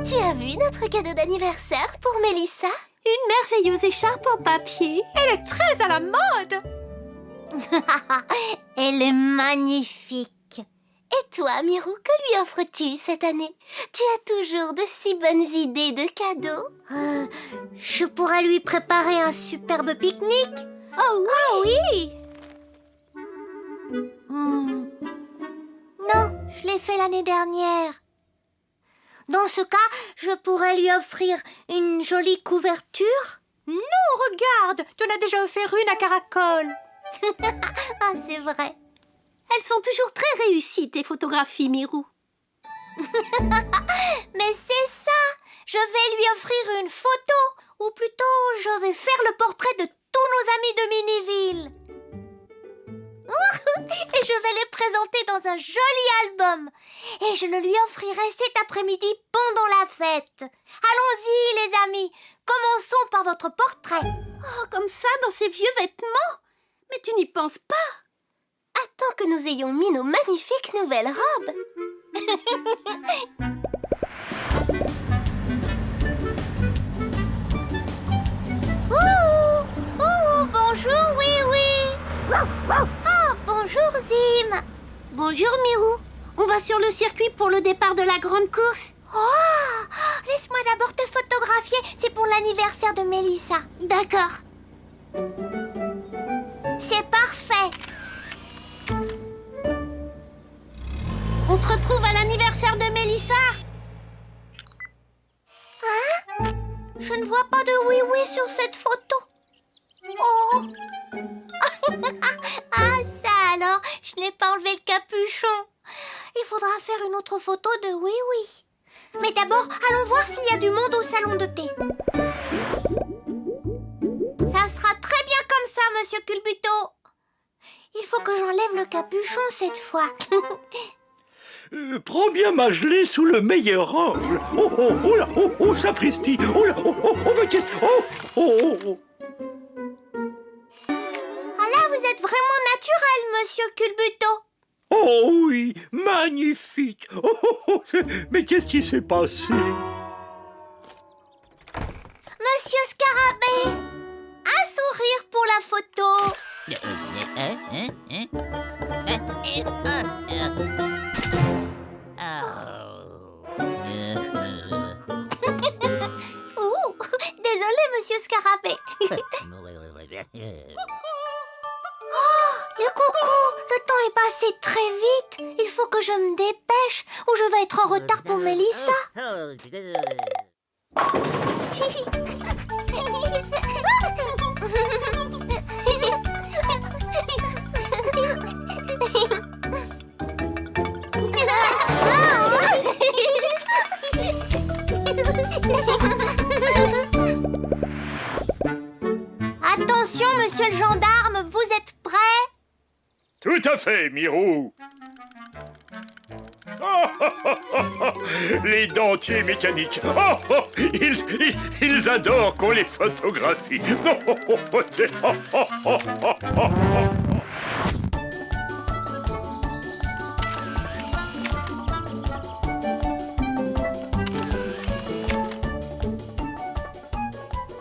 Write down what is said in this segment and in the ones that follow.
Tu as vu notre cadeau d'anniversaire pour Mélissa? Une merveilleuse écharpe en papier. Elle est très à la mode. Elle est magnifique. Et toi, Mirou, que lui offres-tu cette année? Tu as toujours de si bonnes idées de cadeaux. Je pourrais lui préparer un superbe pique-nique. Oh oui! Non, je l'ai fait l'année dernière. Dans ce cas, je pourrais lui offrir une jolie couverture. Non, regarde, tu en as déjà offert une à Caracol. Ah, c'est vrai. Elles sont toujours très réussies, tes photographies, Mirou. Mais c'est ça! Je vais lui offrir une photo, ou plutôt, je vais faire le portrait de tous nos amis de Miniville. Et je vais les présenter dans un joli album. Et je le lui offrirai cet après-midi pendant la fête. Allons-y, les amis. Commençons par votre portrait. Oh, comme ça, dans ces vieux vêtements? Mais tu n'y penses pas. Attends que nous ayons mis nos magnifiques nouvelles robes. Bonjour, oui. Oh, bonjour, Zim. Bonjour, Mirou. On va sur le circuit pour le départ de la grande course. Oh, laisse-moi d'abord te photographier. C'est pour l'anniversaire de Mélissa. D'accord. C'est parfait. On se retrouve à l'anniversaire de Mélissa. Hein? Je ne vois pas de oui-oui sur cette photo. Oh. Ah, ça alors, je n'ai pas enlevé le capuchon. Il faudra faire une autre photo de oui-oui. Mais d'abord, allons voir s'il y a du monde au salon de thé. Ça sera très bien comme ça, monsieur Culbuto. Il faut que j'enlève le capuchon cette fois. Prends bien ma gelée sous le meilleur angle. Oh là, oh, sapristi. Oh là, mais qu'est-ce... Oh. Ah là, vous êtes vraiment naturel, monsieur Culbuto. Oh oui, magnifique. Oh, mais qu'est-ce qui s'est passé? Monsieur Scarabée, un sourire pour la photo. Oh, désolé, monsieur Scarabée. Oh, le coucou, le temps est passé très vite. Il faut que je me dépêche ou je vais être en retard pour Mélissa. Attention, monsieur le gendarme, vous êtes prêt? Tout à fait, Mirou. Les dentiers mécaniques. Ils adorent qu'on les photographie.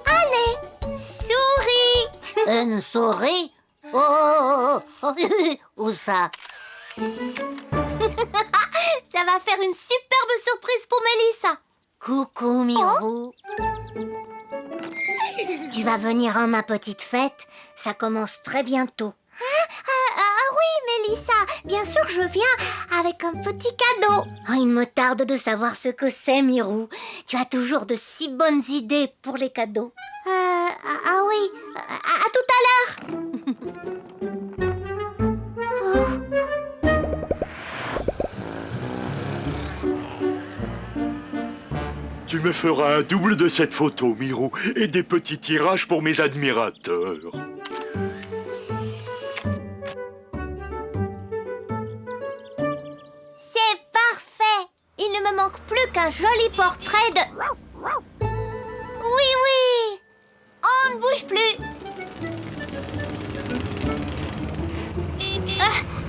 Allez, souris. Une souris? Oh, où ça? Ça va faire une superbe surprise pour Mélissa. Coucou, Mirou. Tu vas venir à ma petite fête? Ça commence très bientôt. Oui, Mélissa, bien sûr je viens avec un petit cadeau. Oh, il me tarde de savoir ce que c'est, Mirou. Tu as toujours de si bonnes idées pour les cadeaux. Oui, à tout à l'heure. Tu me feras un double de cette photo, Mirou, et des petits tirages pour mes admirateurs. C'est parfait. Il ne me manque plus qu'un joli portrait de... Oui, on ne bouge plus.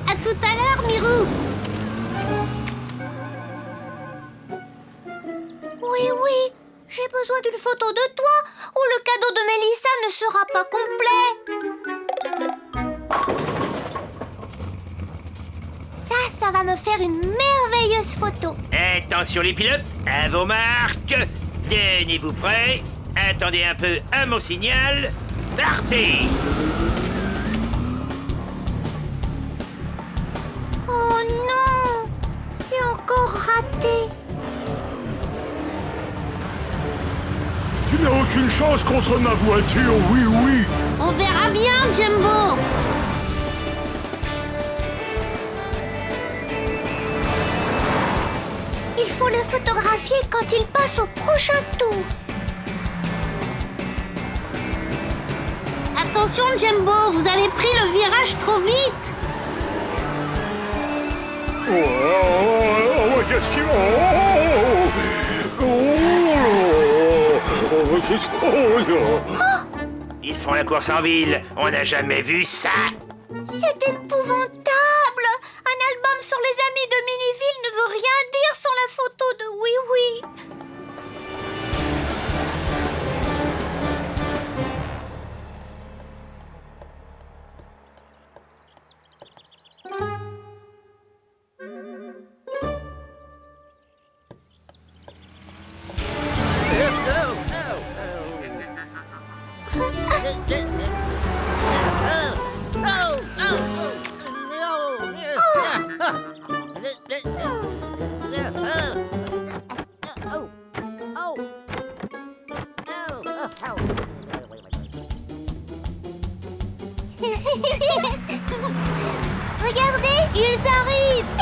À tout à l'heure, Mirou. Oui, J'ai besoin d'une photo de toi ou le cadeau de Mélissa ne sera pas complet. Ça va me faire une merveilleuse photo. Attention les pilotes, à vos marques. Tenez-vous prêts. Attendez un peu à mon signal. Partez! Oh non! C'est encore raté. Tu n'as aucune chance contre ma voiture, oui, oui. On verra bien, Jumbo. Il faut le photographier quand il passe au prochain tour. Attention, Jumbo, vous avez pris le virage trop vite. Qu'est-ce qu'il... Ils font la course en ville. On n'a jamais vu ça. C'est épouvantable. Un album sur les amis de Miniville ne veut rien dire sans la photo de Oui Oui. Regardez, ils arrivent.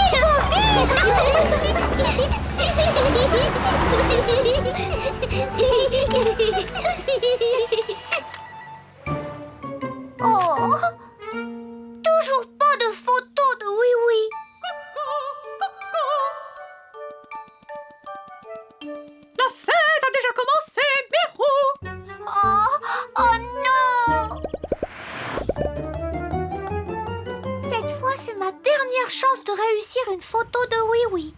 Oh, toujours pas de photo de Oui Oui. La fête a déjà commencé, Mirou! Oh non! Cette fois, c'est ma dernière chance de réussir une photo de Oui Oui.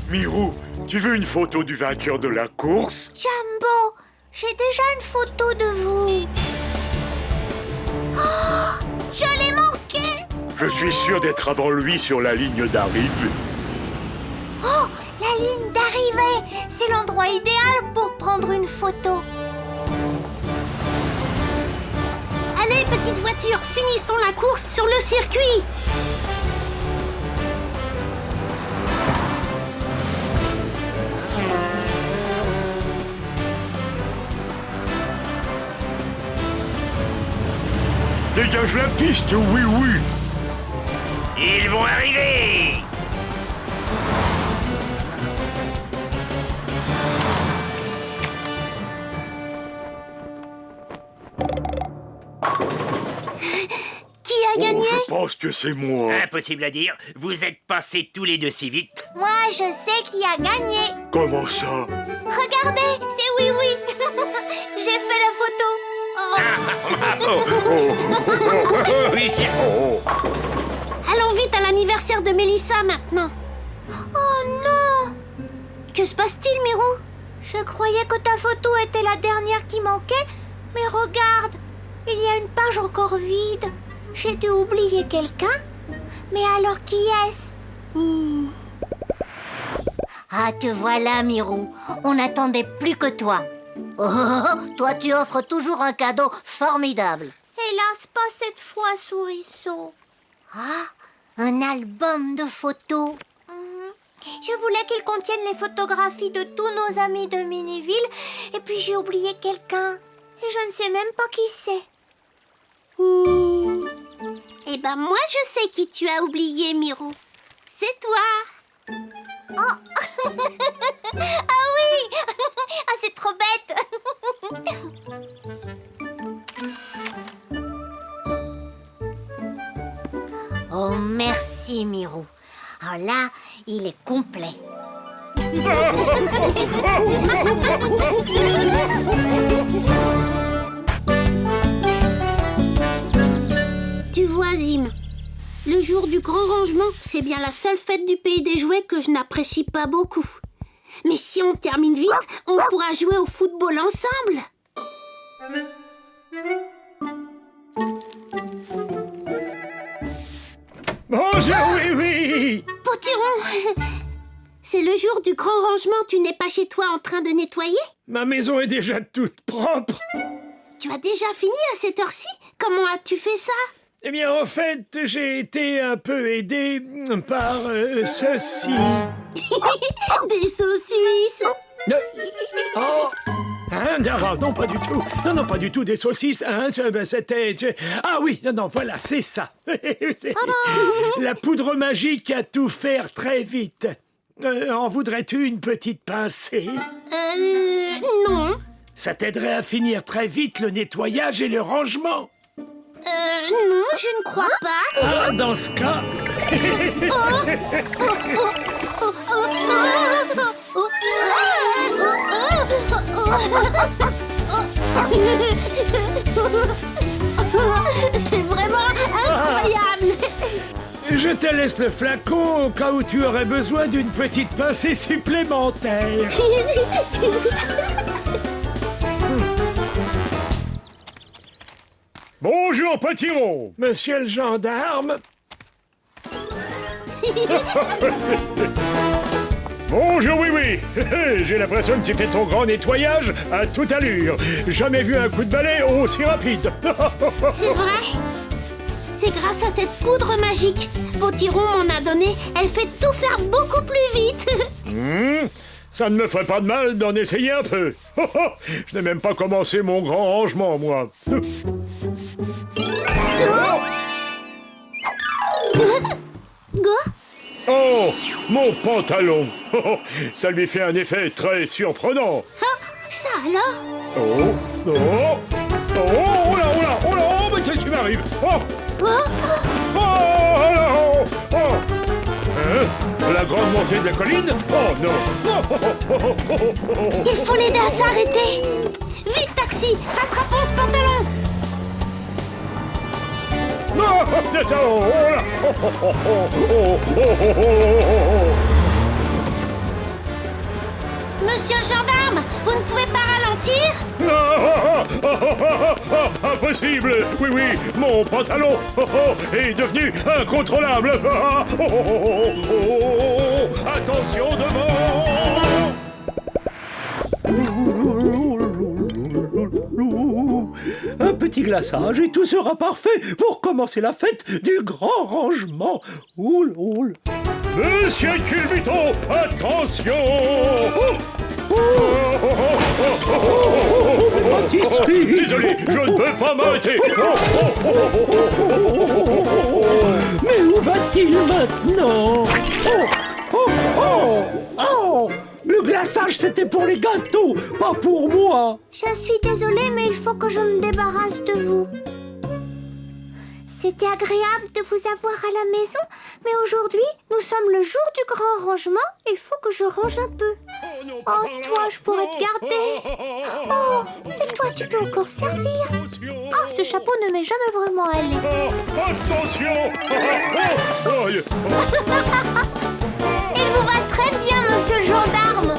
Mirou, tu veux une photo du vainqueur de la course? Jumbo, j'ai déjà une photo de vous. Oh, je l'ai manqué! Je suis sûr d'être avant lui sur la ligne d'arrivée. Oh, la ligne d'arrivée, c'est l'endroit idéal pour prendre une photo. Allez, petite voiture, finissons la course sur le circuit. Dégage la piste, oui, oui. Ils vont arriver. Qui a gagné? Je pense que c'est moi. Impossible à dire. Vous êtes passés tous les deux si vite. Moi, je sais qui a gagné. Comment ça? Regardez, c'est Oui Oui. J'ai fait la photo. Allons vite à l'anniversaire de Mélissa maintenant. Oh non! Que se passe-t-il, Mirou? Je croyais que ta photo était la dernière qui manquait, mais regarde, il y a une page encore vide. J'ai dû oublier quelqu'un. Mais alors qui est-ce? Ah, te voilà, Mirou. On n'attendait plus que toi. Oh, toi, tu offres toujours un cadeau formidable. Hélas, pas cette fois, Souriceau. Ah, un album de photos. Je voulais qu'il contienne les photographies de tous nos amis de Miniville, et puis j'ai oublié quelqu'un. Et je ne sais même pas qui c'est. Eh ben moi je sais qui tu as oublié, Mirou. C'est toi. Ah oui. Ah, c'est trop bête. Oh, merci, Mirou. Ah là, il est complet. Tu vois, Zim, Le jour du grand rangement, c'est bien la seule fête du pays des jouets que je n'apprécie pas beaucoup. Mais si on termine vite, on pourra jouer au football ensemble. Bonjour, oui, oui. Potiron, c'est le jour du grand rangement, tu n'es pas chez toi en train de nettoyer? Ma maison est déjà toute propre. Tu as déjà fini à cette heure-ci? Comment as-tu fait ça? Eh bien, en fait, j'ai été un peu aidé par ceci. Des saucisses. Oh. Hein, non, pas du tout. Non, pas du tout des saucisses. Hein, c'était... Ah oui, non, voilà, c'est ça. C'est la poudre magique à tout faire très vite. En voudrais-tu une petite pincée? Non. Ça t'aiderait à finir très vite le nettoyage et le rangement. Non, je ne crois pas. Ah, dans ce cas... C'est vraiment incroyable. Je te laisse le flacon au cas où tu aurais besoin d'une petite pincée supplémentaire. Bonjour, Potiron. Monsieur le gendarme. Bonjour, oui. J'ai l'impression que tu fais ton grand nettoyage à toute allure. Jamais vu un coup de balai aussi rapide. C'est vrai. C'est grâce à cette poudre magique. Potiron m'en a donné. Elle fait tout faire beaucoup plus vite. Ça ne me ferait pas de mal d'en essayer un peu. Je n'ai même pas commencé mon grand rangement, moi. Go. Oh, mon pantalon. Ça lui fait un effet très surprenant. Ah, ça alors? Oh là, mais qu'est-ce qui m'arrive? La grande montée de la colline? Oh non. Il faut l'aider à s'arrêter. Vite, taxi, rattrapons ce pantalon. Monsieur le gendarme, vous ne pouvez pas ralentir? Impossible. Oui, mon pantalon est devenu incontrôlable. Attention devant. Un petit glaçage et tout sera parfait pour commencer la fête du grand rangement. Oul. Monsieur Culbuton, attention. Désolé, je ne peux pas m'arrêter. Mais où va-t-il maintenant? Le glaçage, c'était pour les gâteaux, pas pour moi. Je suis désolée, mais il faut que je me débarrasse de vous. C'était agréable de vous avoir à la maison, mais aujourd'hui, nous sommes le jour du grand rangement. Il faut que je range un peu. Oh, toi, je pourrais te garder. Oh, et toi, tu peux encore servir. Oh, ce chapeau ne m'est jamais vraiment allé. Attention. Il vous va très bien, monsieur le gendarme.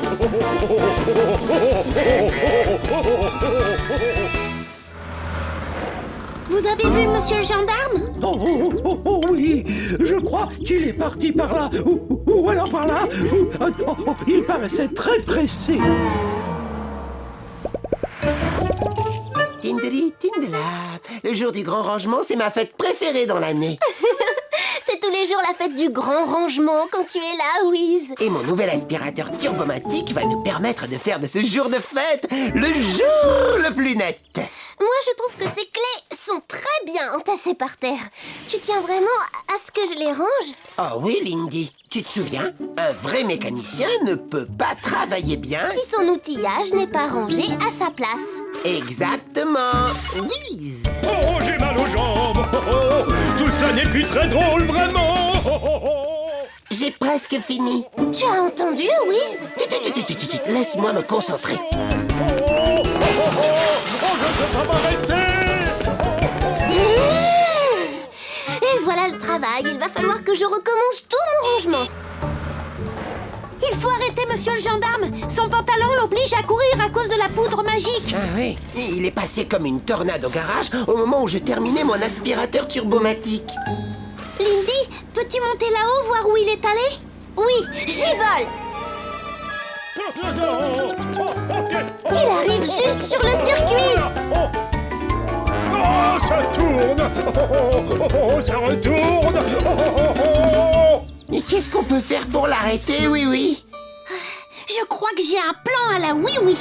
Vous avez vu monsieur le gendarme? Oh, oui, je crois qu'il est parti par là, ou alors par là. Il paraissait très pressé. Tindeli, tindela. Le jour du grand rangement, c'est ma fête préférée dans l'année. C'est tous les jours la fête du grand rangement quand tu es là, Wiz. Et mon nouvel aspirateur turbomatique va nous permettre de faire de ce jour de fête le jour le plus net. Moi, je trouve que ces clés sont très bien entassées par terre. Tu tiens vraiment à ce que je les range? Oh oui, Lindy. Tu te souviens? Un vrai mécanicien ne peut pas travailler bien Si son outillage n'est pas rangé à sa place. Exactement. Whiz. Oh, j'ai mal aux jambes. Tout cela n'est plus très drôle, vraiment. J'ai presque fini. Tu as entendu, Wiz? Laisse-moi me concentrer. Je ne peux pas m'arrêter. Et voilà le travail. Il va falloir que je recommence tout mon rangement. Il faut arrêter monsieur le gendarme. Son pantalon l'oblige à courir à cause de la poudre magique. Ah oui, il est passé comme une tornade au garage au moment où je terminais mon aspirateur turbomatique. Lindy, peux-tu monter là-haut voir où il est allé? Oui, j'y vole. Il arrive juste sur le circuit. Oh, ça tourne. Ça retourne. Mais qu'est-ce qu'on peut faire pour l'arrêter, oui, oui? Je crois que j'ai un plan à la oui-oui.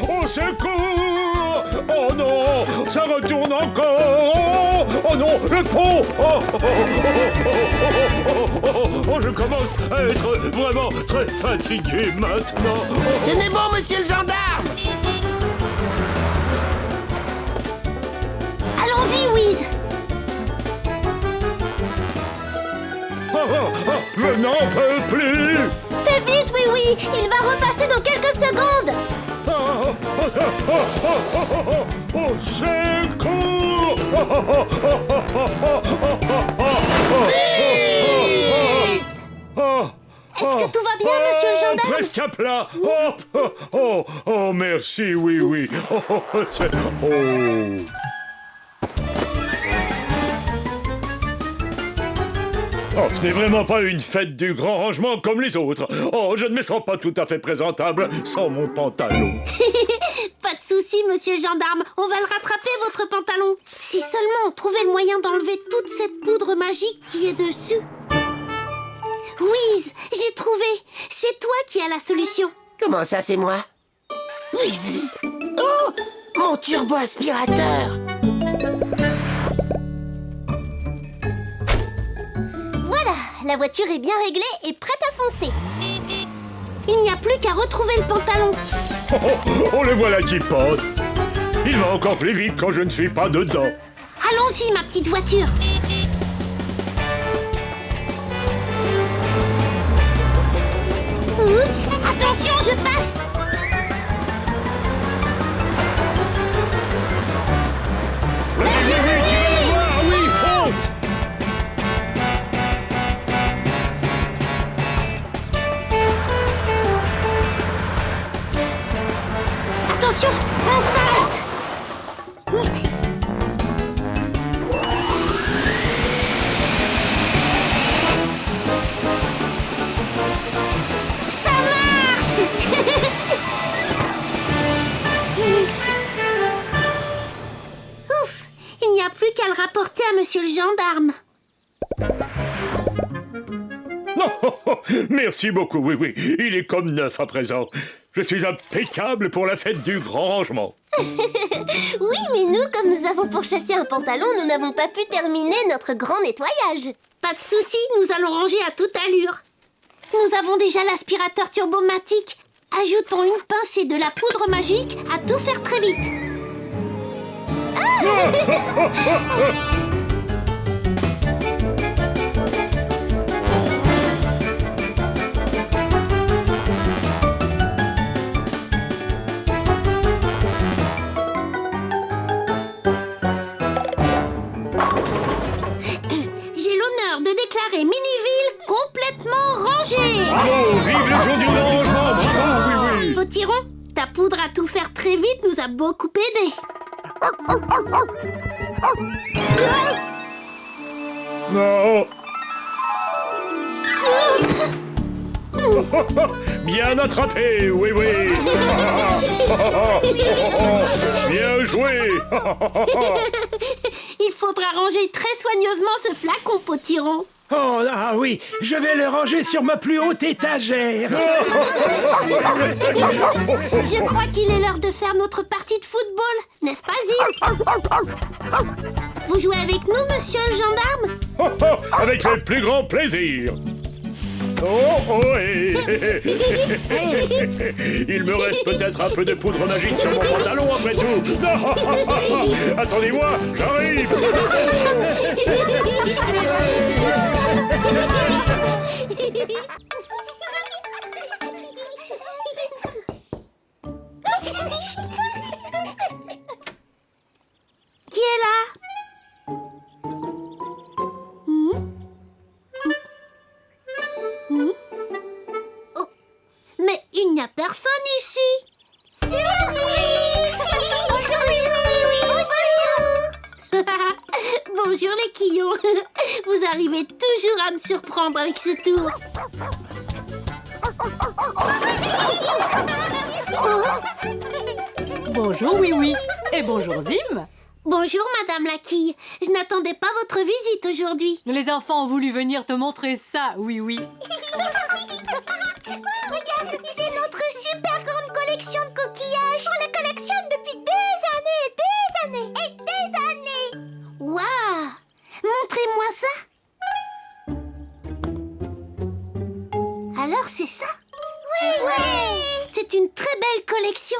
Au secours. Oh non, ça retourne encore. Oh non, le pont. Oh, je commence à être vraiment très fatigué maintenant. Tenez bon, monsieur le gendarme! Allons-y, Wiz. Je n'en peux plus. Fais vite, oui, oui. Il va repasser dans quelques secondes. Au secours. Est-ce que tout va bien, monsieur le gendarme? Presque à plat. Oh, merci, oui, oui. Oh. Oh, ce n'est vraiment pas une fête du grand rangement comme les autres. Oh, je ne me sens pas tout à fait présentable sans mon pantalon. Pas de souci, monsieur le gendarme. On va le rattraper, votre pantalon. Si seulement on trouvait le moyen d'enlever toute cette poudre magique qui est dessus. Wiz, j'ai trouvé. C'est toi qui as la solution. Comment ça, c'est moi? Oui. Oh, mon turbo-aspirateur! Voilà, la voiture est bien réglée et prête à foncer. Il n'y a plus qu'à retrouver le pantalon. Oh, le voilà qui passe. Il va encore plus vite quand je ne suis pas dedans. Allons-y, ma petite voiture. Oups, attention, je passe. Oui, fonce. Attention, on s'arrête. Ça marche. Ouf, il n'y a plus qu'à le rapporter à monsieur le gendarme. Non, merci beaucoup, oui. Il est comme neuf à présent. Je suis impeccable pour la fête du grand rangement. Oui, mais nous, comme nous avons pourchassé un pantalon, nous n'avons pas pu terminer notre grand nettoyage. Pas de souci, nous allons ranger à toute allure. Nous avons déjà l'aspirateur turbomatique. Ajoutons une pincée de la poudre magique à tout faire très vite. J'ai l'honneur de déclarer Miniville complètement rangée. Oh, vive le jour du grand rangement. Bravo, oui. Potiron, ta poudre à tout faire très vite nous a beaucoup aidé. Non. Bien attrapé, oui. Bien joué. Il faudra ranger très soigneusement ce flacon, Potiron. Oh, ah oui, je vais le ranger sur ma plus haute étagère. Je crois qu'il est l'heure de faire notre partie de football, n'est-ce pas, Zim? Vous jouez avec nous, monsieur le gendarme? Avec le plus grand plaisir. Oh, hé. Il me reste peut-être un peu de poudre magique sur mon pantalon après tout. Non. Attendez-moi, j'arrive. pas me surprendre avec ce tour. Bonjour Oui-Oui et bonjour Zim. Bonjour, Madame la Quille. Je n'attendais pas votre visite aujourd'hui. Les enfants ont voulu venir te montrer ça, Oui-Oui. Regarde, c'est notre super grande collection de coquillages. On les collectionne depuis des années et des années et des années. Waouh! Montrez-moi ça. Alors, c'est ça? Oui. C'est une très belle collection.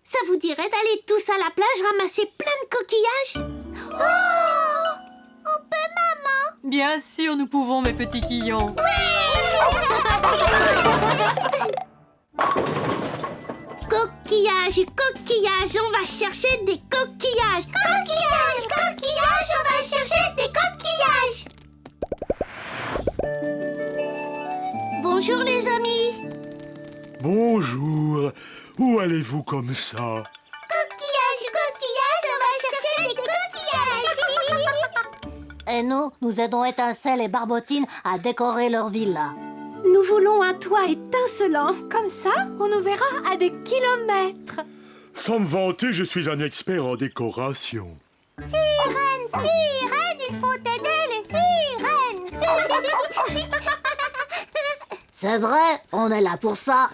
Ça vous dirait d'aller tous à la plage ramasser plein de coquillages? On peut, maman? Bien sûr, nous pouvons, mes petits quillons. Coquillages, coquillages, on va chercher des coquillages. Coquillages, coquillages, on va chercher des coquillages. Bonjour les amis. Bonjour. Où allez-vous comme ça? Coquillages, coquillages, on va chercher des coquillages. Et nous aidons Étincelle et Barbotine à décorer leur villa. Nous voulons un toit étincelant. Comme ça, on nous verra à des kilomètres. Sans me vanter, je suis un expert en décoration. Sirène, sirène, il faut aider les sirènes. C'est vrai, on est là pour ça.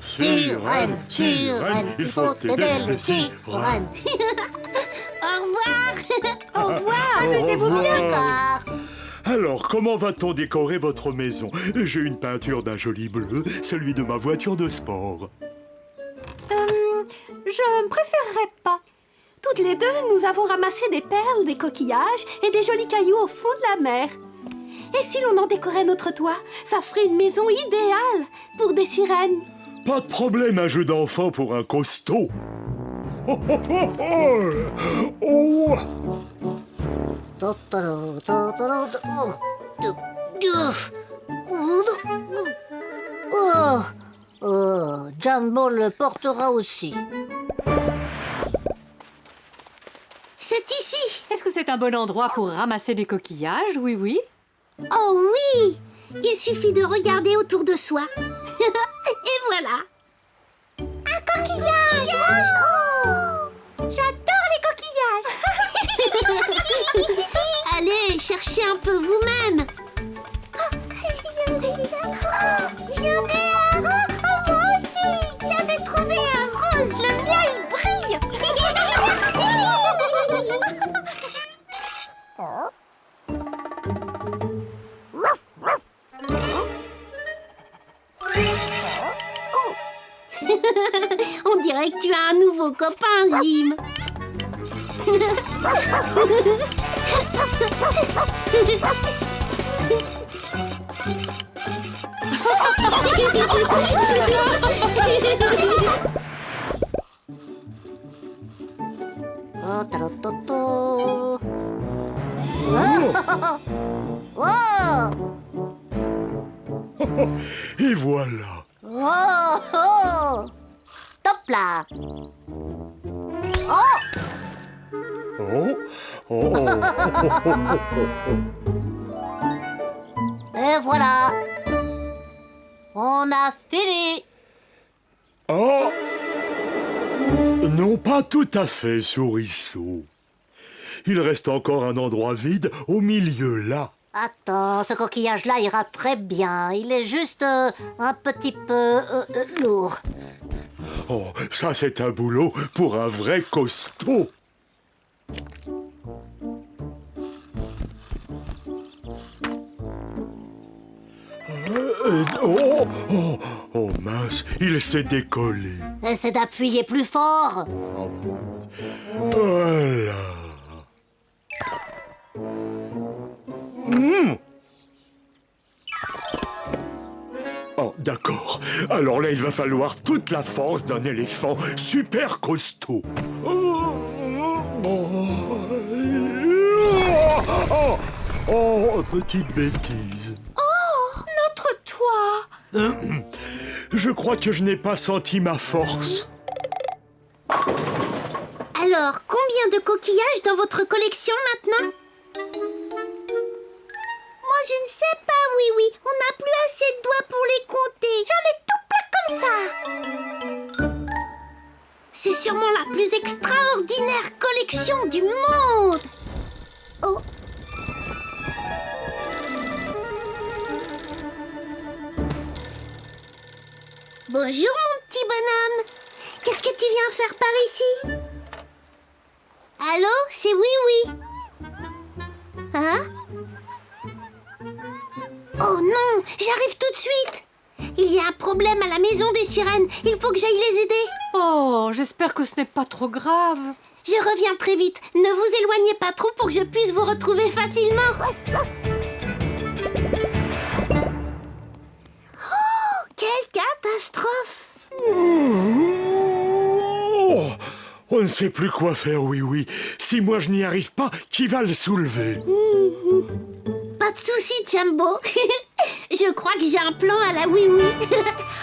Sirène, sirène, il faut aider les sirènes. Au revoir. Au revoir, amusez-vous revoir. bien. Tard. Alors, comment va-t-on décorer votre maison? J'ai une peinture d'un joli bleu, celui de ma voiture de sport. Je ne préférerais pas. Toutes les deux, nous avons ramassé des perles, des coquillages et des jolis cailloux au fond de la mer. Et si l'on en décorait notre toit, ça ferait une maison idéale pour des sirènes. Pas de problème, un jeu d'enfant pour un costaud. Oh, oh, oh, oh. Oh. Jumbo le portera aussi. C'est ici. Est-ce que c'est un bon endroit pour ramasser des coquillages, Oui-Oui? Oh oui. Il suffit de regarder autour de soi. Et voilà. Un coquillage. Oh, j'adore les coquillages. Allez, cherchez un peu vous-même. J'en ai un. Moi aussi. J'avais trouvé un rose. Le mien, il brille. On dirait que tu as un nouveau copain, Zim. Oh, tarototo. Oh, Et voilà. oh, oh. Top là. Oh, Oh, oh, oh. et voilà. On a fini. Oh. Non, pas tout à fait, Souriceau. Il reste encore un endroit vide au milieu là. Attends, ce coquillage-là ira très bien. Il est juste un petit peu lourd. Oh, ça c'est un boulot pour un vrai costaud. Oh mince, il s'est décollé. Essaie d'appuyer plus fort. Voilà. Oh, d'accord. Alors là, il va falloir toute la force d'un éléphant super costaud. Oh, petite bêtise. Notre toit. Je crois que je n'ai pas senti ma force. Alors, combien de coquillages dans votre collection maintenant? Moi, je ne sais pas, oui, oui. On n'a plus assez de doigts pour les compter. J'en ai tout plein comme ça. C'est sûrement la plus extraordinaire collection du monde. Oh. Bonjour, mon petit bonhomme. Qu'est-ce que tu viens faire par ici? Allô, c'est Oui-Oui. Hein? Oh non, j'arrive tout de suite. Il y a un problème à la maison des sirènes. Il faut que j'aille les aider. Oh, j'espère que ce n'est pas trop grave. Je reviens très vite. Ne vous éloignez pas trop pour que je puisse vous retrouver facilement. Oh, quelle catastrophe! Oh, on ne sait plus quoi faire, oui. Si moi je n'y arrive pas, qui va le soulever? Pas de souci, Jumbo. Je crois que j'ai un plan à la Oui-Oui.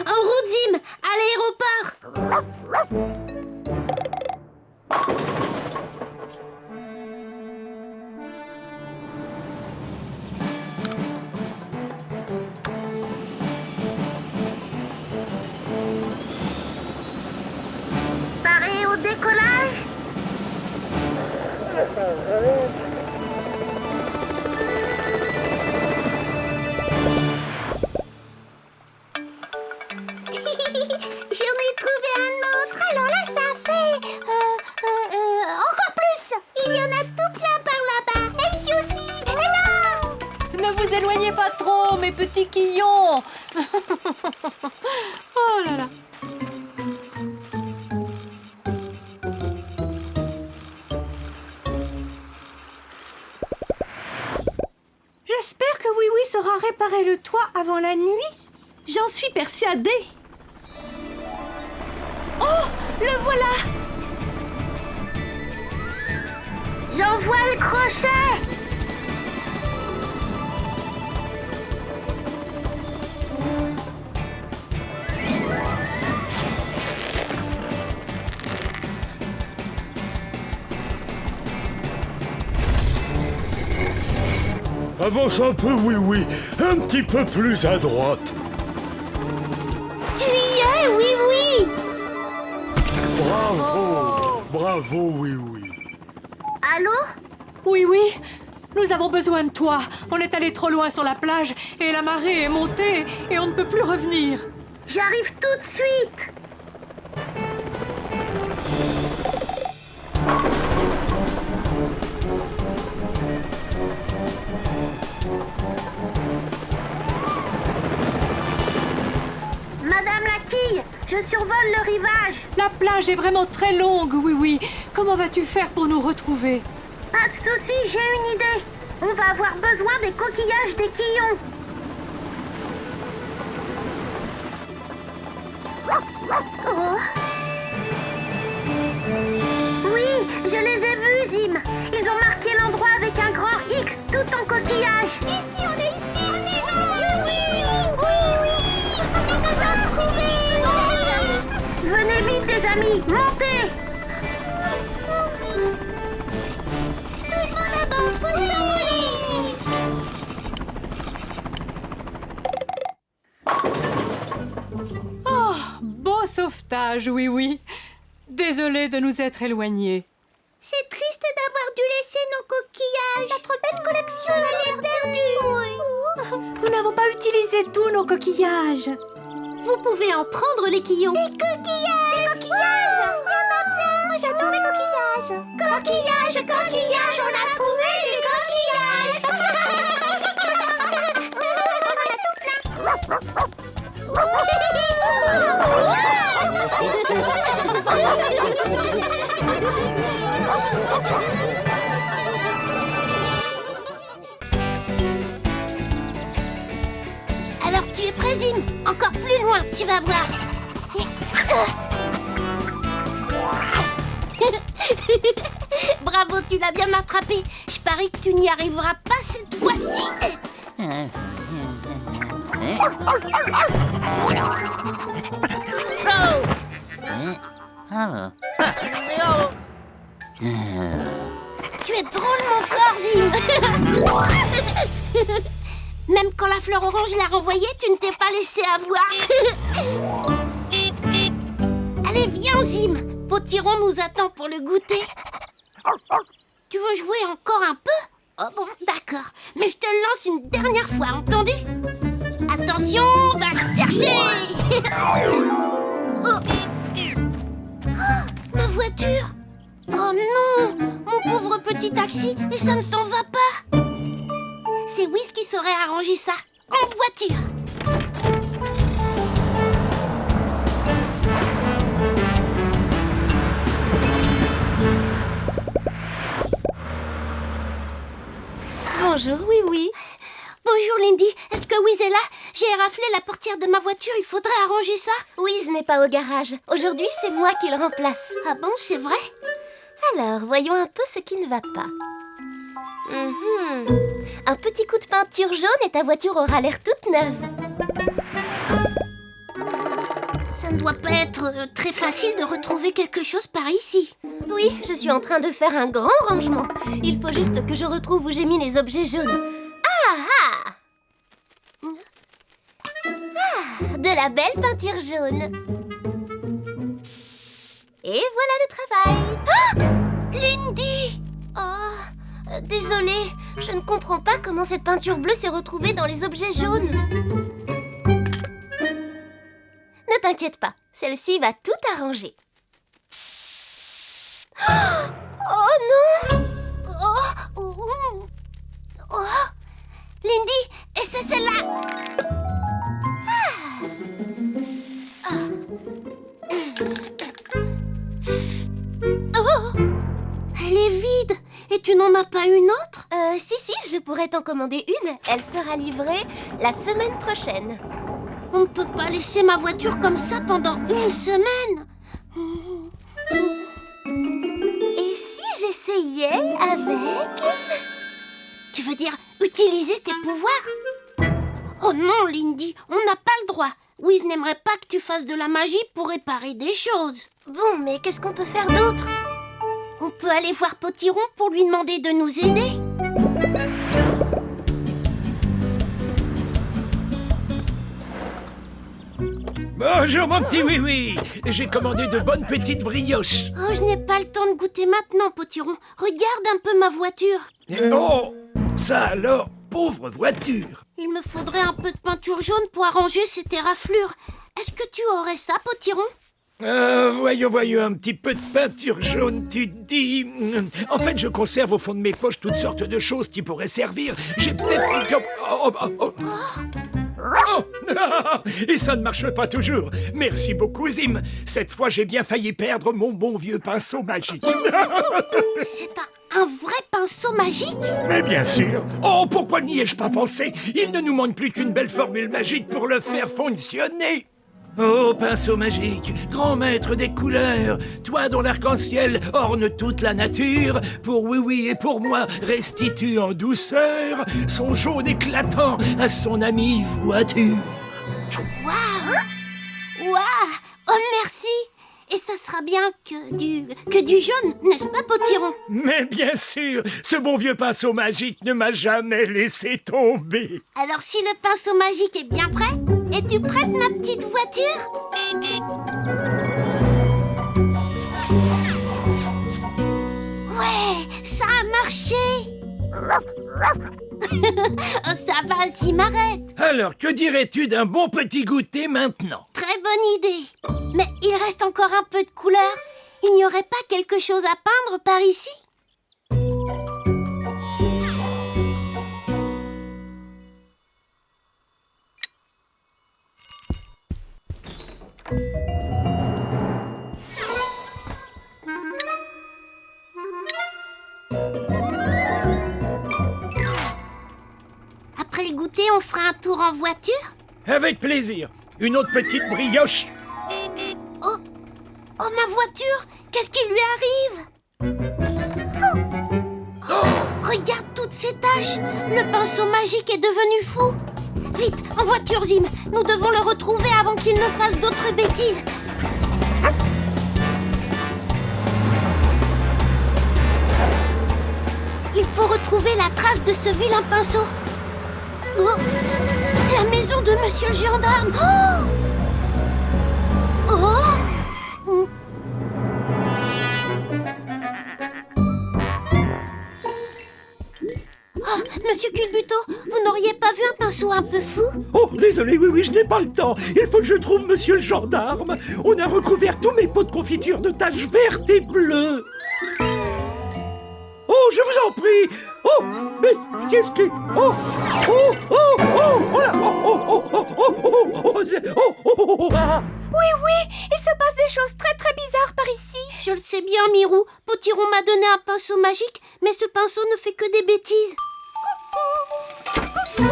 En route, Zim, à l'aéroport. Paré au décollage? J'en ai trouvé un autre. Alors là, ça fait... encore plus. Il y en a tout plein par là-bas. Et ici aussi. Et là. Ne vous éloignez pas trop, mes petits quillons. Oh là là. J'espère que Oui-Oui saura réparer le toit avant la nuit. J'en suis persuadée. Oh, le voilà. J'envoie le crochet. Avance un peu, oui. Un petit peu plus à droite. Tu y es, Oui-Oui. Bravo, oui. Allô? Oui, nous avons besoin de toi. On est allé trop loin sur la plage et la marée est montée et on ne peut plus revenir. J'arrive tout de suite. Madame la quille, je survole le rivage. La plage est vraiment très longue, oui. Comment vas-tu faire pour nous retrouver? Pas de souci, j'ai une idée. On va avoir besoin des coquillages des quillons. Oh. Oui, je les ai vus, Zim. Ils ont marqué l'endroit avec un grand X tout en coquillage. Ici, on est ici. On est là. Oui. On nous a trouvés. Venez vite, les amis. Montez. Tout le monde à bord, faut s'envoler. Oh, beau sauvetage, oui. Désolée de nous être éloignés. C'est triste d'avoir dû laisser nos coquillages. Notre belle collection, elle est perdue. Nous n'avons pas utilisé tous nos coquillages. Vous pouvez en prendre les quillons. Des coquillages. Des coquillages. Il y en a plein. Moi, j'adore les coquillages. Coquillages, on a trouvé des coquillages. On a tout plein. Alors tu es prêt, Zim? Encore plus loin, tu vas voir. Bravo, tu l'as bien attrapé. Je parie que tu n'y arriveras pas cette fois-ci. Tu es drôlement fort, Zim. Même quand la fleur orange l'a renvoyée, tu ne t'es pas laissé avoir. Allez, viens, Zim. Potiron nous attend pour le goûter. Tu veux jouer encore un peu? Oh bon, d'accord. Mais je te le lance une dernière fois, entendu? Attention, va le chercher. Oh. Oh, ma voiture. Oh non, mon pauvre petit taxi, et ça ne s'en va pas. C'est Wiz qui saurait arranger ça. En voiture. Bonjour, oui. Bonjour Lindy, est-ce que Wiz est là? J'ai raflé la portière de ma voiture, il faudrait arranger ça. Wiz n'est pas au garage. Aujourd'hui, c'est moi qui le remplace. Ah bon, c'est vrai? Alors, voyons un peu ce qui ne va pas. Un petit coup de peinture jaune et ta voiture aura l'air toute neuve. Ça ne doit pas être très facile de retrouver quelque chose par ici. Oui, je suis en train de faire un grand rangement. Il faut juste que je retrouve où j'ai mis les objets jaunes. De la belle peinture jaune. Et voilà le travail. Lindy! Oh, désolée, je ne comprends pas comment cette peinture bleue s'est retrouvée dans les objets jaunes. Ne t'inquiète pas, celle-ci va tout arranger. Oh non! Oh! Lindy, et c'est celle-là! Oh! Elle est vide! Et tu n'en as pas une autre? Si, je pourrais t'en commander une. Elle sera livrée la semaine prochaine. On ne peut pas laisser ma voiture comme ça pendant une semaine. Et si j'essayais avec... Tu veux dire utiliser tes pouvoirs? Oh non, Lindy, on n'a pas le droit. Wiz n'aimerait pas que tu fasses de la magie pour réparer des choses. Bon, mais qu'est-ce qu'on peut faire d'autre? On peut aller voir Potiron pour lui demander de nous aider. Bonjour mon petit oui-oui. J'ai commandé de bonnes petites brioches. Oh, je n'ai pas le temps de goûter maintenant, Potiron. Regarde un peu ma voiture. Oh, ça alors, pauvre voiture. Il me faudrait un peu de peinture jaune pour arranger ces terraflures. Est-ce que tu aurais ça, Potiron? Voyons, un petit peu de peinture jaune, tu dis. En fait, je conserve au fond de mes poches toutes sortes de choses qui pourraient servir. J'ai peut-être... Et ça ne marche pas toujours. Merci beaucoup, Zim. Cette fois, j'ai bien failli perdre mon bon vieux pinceau magique. C'est un vrai pinceau magique? Mais bien sûr. Oh, pourquoi n'y ai-je pas pensé? Il ne nous manque plus qu'une belle formule magique pour le faire fonctionner. Oh, pinceau magique, grand maître des couleurs, toi dont l'arc-en-ciel orne toute la nature, pour oui et pour moi restitue en douceur son jaune éclatant à son amie voiture. Waouh! Oh, merci! Et ça sera bien que du jaune, n'est-ce pas, Potiron? Mais bien sûr, ce bon vieux pinceau magique ne m'a jamais laissé tomber. Alors si le pinceau magique est bien prêt, es-tu prête, ma petite voiture? Ouais, ça a marché! Oh, ça va, Zim, arrête! Alors, que dirais-tu d'un bon petit goûter maintenant? Très bonne idée! Mais il reste encore un peu de couleur. Il n'y aurait pas quelque chose à peindre par ici? Après le goûter, on fera un tour en voiture? Avec plaisir. Une autre petite brioche. Oh, ma voiture! Qu'est-ce qui lui arrive? Oh, regarde toutes ces taches! Le pinceau magique est devenu fou! Vite, en voiture, Zim! Nous devons le retrouver avant qu'il ne fasse d'autres bêtises! Il faut retrouver la trace de ce vilain pinceau! Oh, la maison de Monsieur le gendarme. Oh, oh. Oh, Monsieur Culbuto, vous n'auriez pas vu un pinceau un peu fou? Oh, désolé, oui, je n'ai pas le temps. Il faut que je trouve monsieur le gendarme. On a recouvert tous mes pots de confiture de taches vertes et bleues. Oh, je vous en prie. Oh, mais qu'est-ce que... Oui, il se passe des choses très très bizarres par ici. Je le sais bien, Mirou. Potiron m'a donné un pinceau magique, mais ce pinceau ne fait que des bêtises. Tu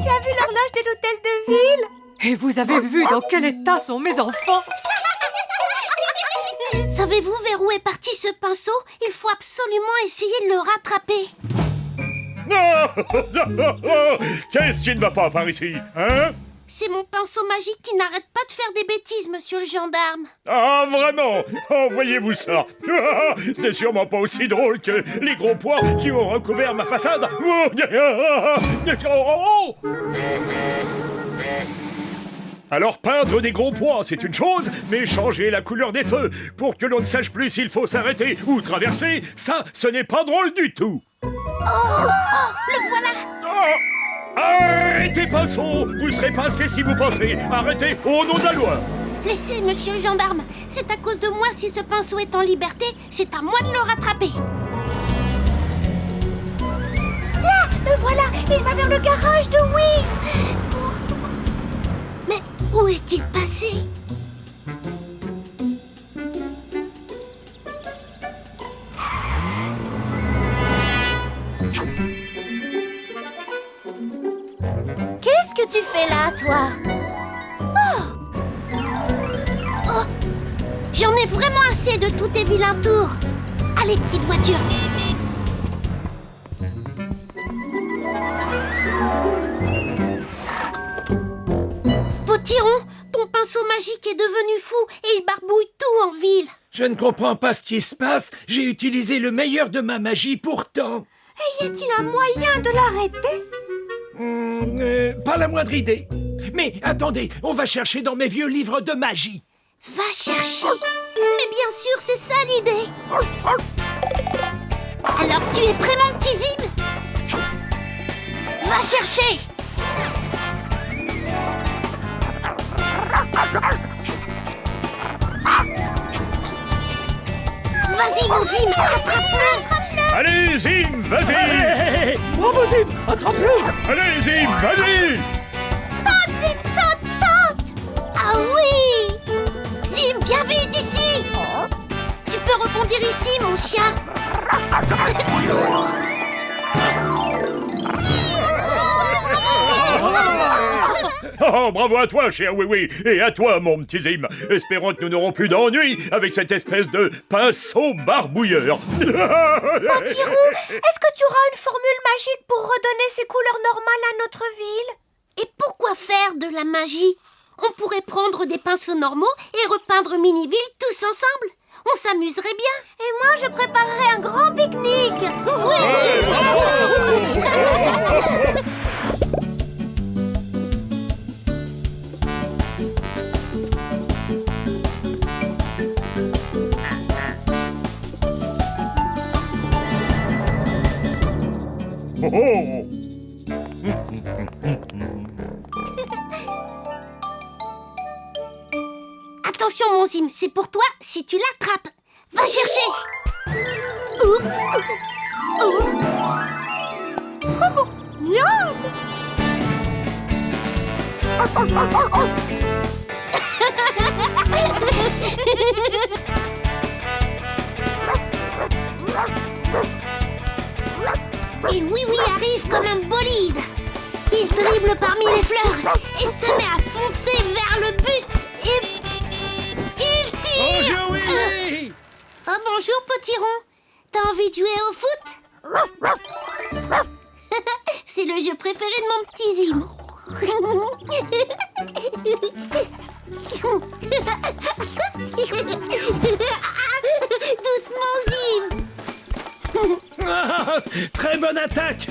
as vu l'horloge de l'hôtel de ville? Et vous avez vu dans quel état sont mes enfants? Savez-vous vers où est parti ce pinceau? Il faut absolument essayer de le rattraper. Non. Qu'est-ce qui ne va pas par ici, hein? C'est mon pinceau magique qui n'arrête pas de faire des bêtises, monsieur le gendarme. Ah, vraiment? Envoyez-vous ça. C'est sûrement pas aussi drôle que les gros pois qui ont recouvert ma façade. Alors peindre des gros pois, c'est une chose, mais changer la couleur des feux pour que l'on ne sache plus s'il faut s'arrêter ou traverser, ça, ce n'est pas drôle du tout. Le voilà. Arrêtez, pinceau! Vous serez pincé si vous pensez. Arrêtez, au nom de la loi. Laissez, monsieur le gendarme. C'est à cause de moi si ce pinceau est en liberté. C'est à moi de le rattraper. Là, le voilà, il va vers le garage de Whis. Mais où est-il passé? Qu'est-ce que tu fais là, toi? Oh, j'en ai vraiment assez de tous tes vilains tours. Allez, petite voiture. Potiron, ton pinceau magique est devenu fou et il barbouille tout en ville. Je ne comprends pas ce qui se passe. J'ai utilisé le meilleur de ma magie pourtant. Et y a-t-il un moyen de l'arrêter? Pas la moindre idée. Mais attendez, on va chercher dans mes vieux livres de magie. Va chercher. Mais bien sûr, c'est ça l'idée. Alors tu es prêt, mon petit Zim? Va chercher. Vas-y, mon Zim, attrape-le. Allez, Zim, vas-y. Bravo Zim, attrape-le. Allez, Zim, vas-y. Saute, Zim, saute, saute. Ah oui. Zim, viens vite ici. Tu peux rebondir ici, mon chien. Oh, bravo à toi, cher Oui-Oui, et à toi, mon petit Zim. Espérons que nous n'aurons plus d'ennuis avec cette espèce de pinceau barbouilleur. Potiron, est-ce que tu auras une formule magique pour redonner ses couleurs normales à notre ville? Et pourquoi faire de la magie? On pourrait prendre des pinceaux normaux et repeindre Miniville tous ensemble. On s'amuserait bien. Et moi, je préparerai un grand pique-nique. Oh, oh. Attention, mon Zim, c'est pour toi si tu l'attrapes. Va chercher. Oups. Oh. Miam. Et Oui arrive comme un bolide. Il dribble parmi les fleurs et se met à foncer vers le but. Et il tire. Bonjour Oui. Oh, bonjour, Potiron. T'as envie de jouer au foot? C'est le jeu préféré de mon petit Zim. Doucement, Zim. Très bonne attaque.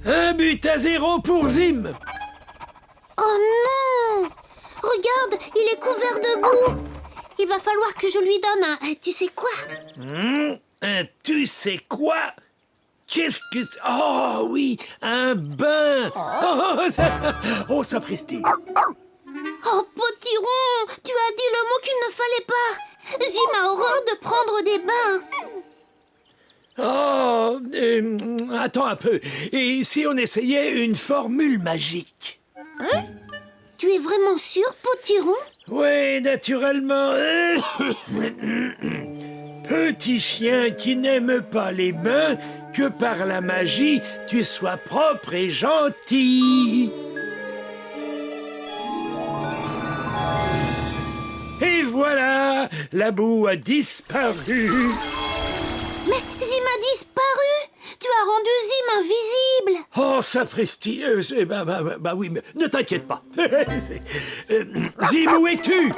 Un but à 0 pour Zim. Oh non! Regarde, il est couvert de boue. Il va falloir que je lui donne un... tu sais quoi? Tu sais quoi? Qu'est-ce que... Oh oui, un bain. Oh, sapristi. Oh, Potiron, tu as dit le mot qu'il ne fallait pas. Zim a horreur de prendre des bains. Oh, attends un peu. Et si on essayait une formule magique? Tu es vraiment sûr, Potiron? Oui, naturellement. Petit chien qui n'aime pas les bains, que par la magie, tu sois propre et gentil. Et voilà, la boue a disparu. Mais Zim a disparu. Tu as rendu Zim invisible. Oh, sapristi. Bah oui, mais ne t'inquiète pas. Zim, où es-tu?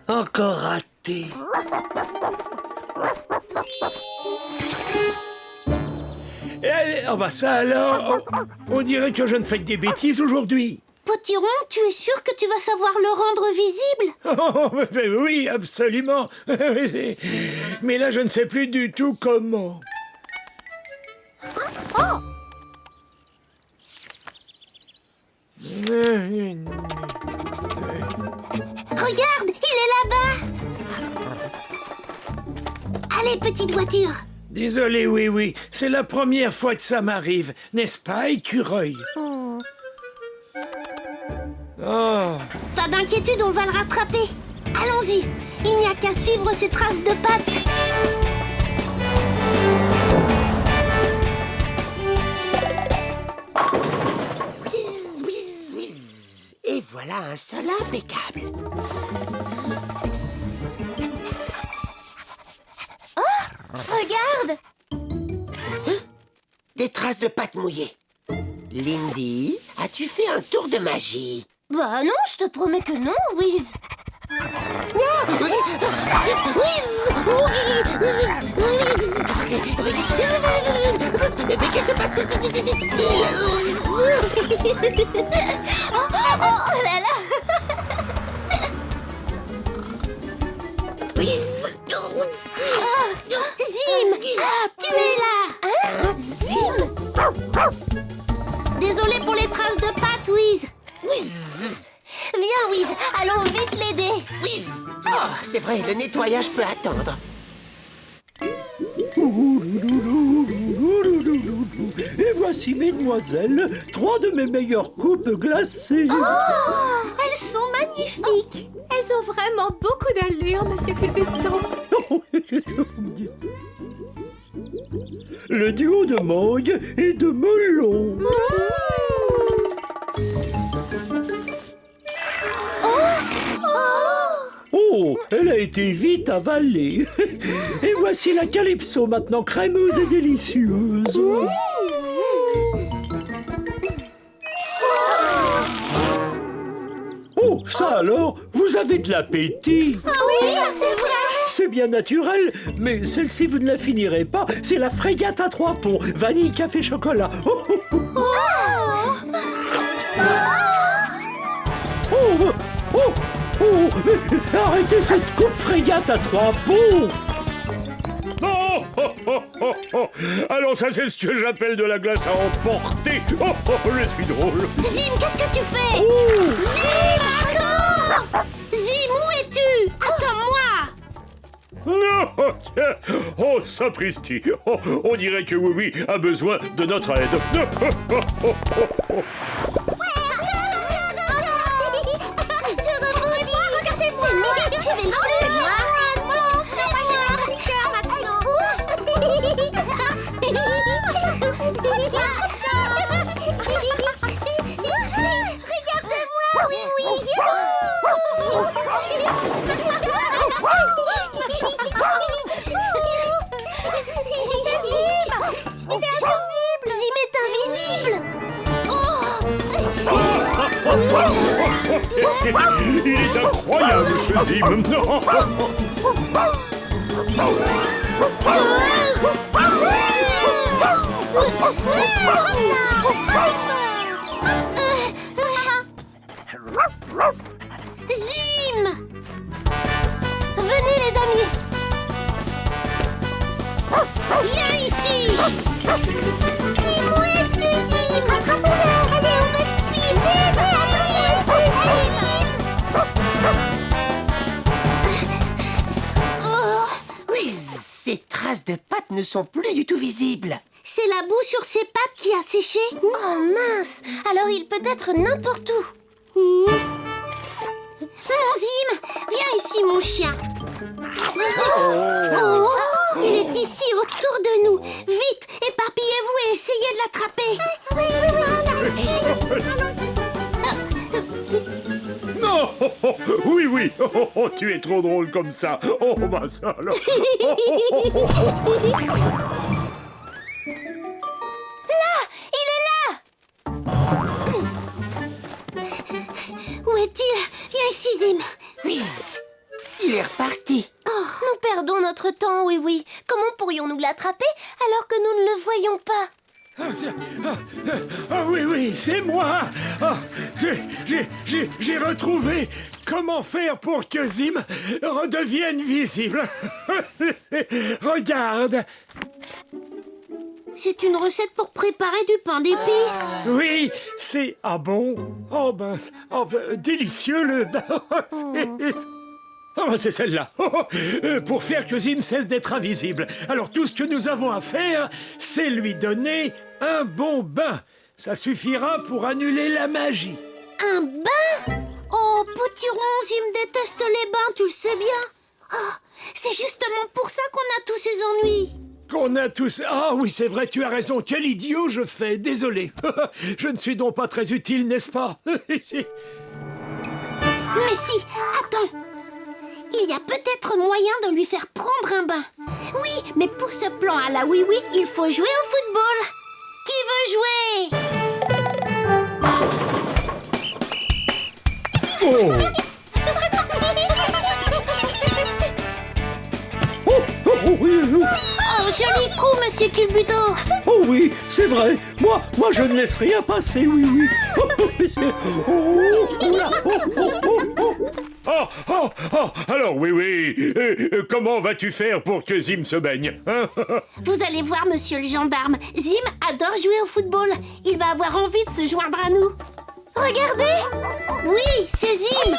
Encore raté. Oh bah ça alors, on dirait que je ne fais que des bêtises aujourd'hui. Potiron, tu es sûr que tu vas savoir le rendre visible? Oh, mais oui, absolument. Mais là, je ne sais plus du tout comment. Regarde, il est là-bas. Allez, petite voiture. Désolé, oui, c'est la première fois que ça m'arrive, n'est-ce pas, écureuil? Oh. Pas d'inquiétude, on va le rattraper. Allons-y, il n'y a qu'à suivre ses traces de pattes. Et voilà un sol impeccable. Regarde. Des traces de pâte mouillée. Lindy, as-tu fait un tour de magie? Bah non, je te promets que non, Wiz. Mais qu'est-ce qui se passe? Oh là là. Zim, tu es là. Zim. Désolé pour les traces de pattes, Wiz. Viens, Wiz, allons vite l'aider. Oh, c'est vrai, le nettoyage peut attendre. Et voici, mesdemoiselles, 3 de mes meilleures coupes glacées. Oh, elles sont magnifiques. Elles ont vraiment beaucoup d'allure, monsieur Culbuto. Le duo de mangue et de melon. Oh, elle a été vite avalée. Et voici la calypso, maintenant crémeuse et délicieuse. Oh, ça alors, vous avez de l'appétit. Oui, c'est vrai. C'est bien naturel, mais celle-ci, vous ne la finirez pas. C'est la frégate à 3 ponts. Vanille, café, chocolat. Oh, oh, oh. Oh, oh, oh, mais arrêtez cette coupe frégate à 3 ponts. Oh, oh, oh, oh, oh. Alors ça, c'est ce que j'appelle de la glace à emporter. Oh, oh, je suis drôle. Zim, qu'est-ce que tu fais? Zim, attends. Zim, où es-tu? Attends-moi. Non, tiens. Oh, sapristi. Oh, on dirait que oui a besoin de notre aide. Je rebondis. Regardez-moi. Je vais le prendre. Zim est invisible. Il est incroyable, ce Zim. Zim! Venez les amis! Viens ici! C'est mouette, Zim! Rattrapez-le! Allez, on va te suivre! Oui, ces traces de pattes ne sont plus du tout visibles. C'est la boue sur ses pattes qui a séché. Oh mince! Alors il peut être n'importe où. Mon Zim, viens ici mon chien. Oh, il est ici autour de nous. Vite, éparpillez-vous et essayez de l'attraper. Non. Oui, oui. Tu es trop drôle comme ça. Oh, bah ça alors. Où est-il? Viens ici, Zim. Oui, il est reparti. Nous perdons notre temps, oui. Comment pourrions-nous l'attraper alors que nous ne le voyons pas? Ah oui, c'est moi. J'ai retrouvé comment faire pour que Zim redevienne visible. Regarde. C'est une recette pour préparer du pain d'épices. Oui, c'est... Ah bon? Oh ben, délicieux le... C'est celle-là. Pour faire que Zim cesse d'être invisible. Alors tout ce que nous avons à faire, c'est lui donner un bon bain. Ça suffira pour annuler la magie. Un bain? Oh, petit rond, Zim déteste les bains, tu le sais bien. Oh, c'est justement pour ça qu'on a tous ces ennuis. Qu'on a tous... Ah oui, c'est vrai, tu as raison. Quel idiot je fais. Désolé. Je ne suis donc pas très utile, n'est-ce pas? Mais si, attends. Il y a peut-être moyen de lui faire prendre un bain. Oui, mais pour ce plan à la oui-oui, il faut jouer au football. Qui veut jouer? Oh. Oh, joli coup, monsieur Culbuto. Oh oui, c'est vrai. Moi, je ne laisse rien passer, oui. Alors oui. Comment vas-tu faire pour que Zim se baigne, hein? Vous allez voir, monsieur le gendarme. Zim adore jouer au football. Il va avoir envie de se joindre à nous. Regardez! Oui, c'est Zim.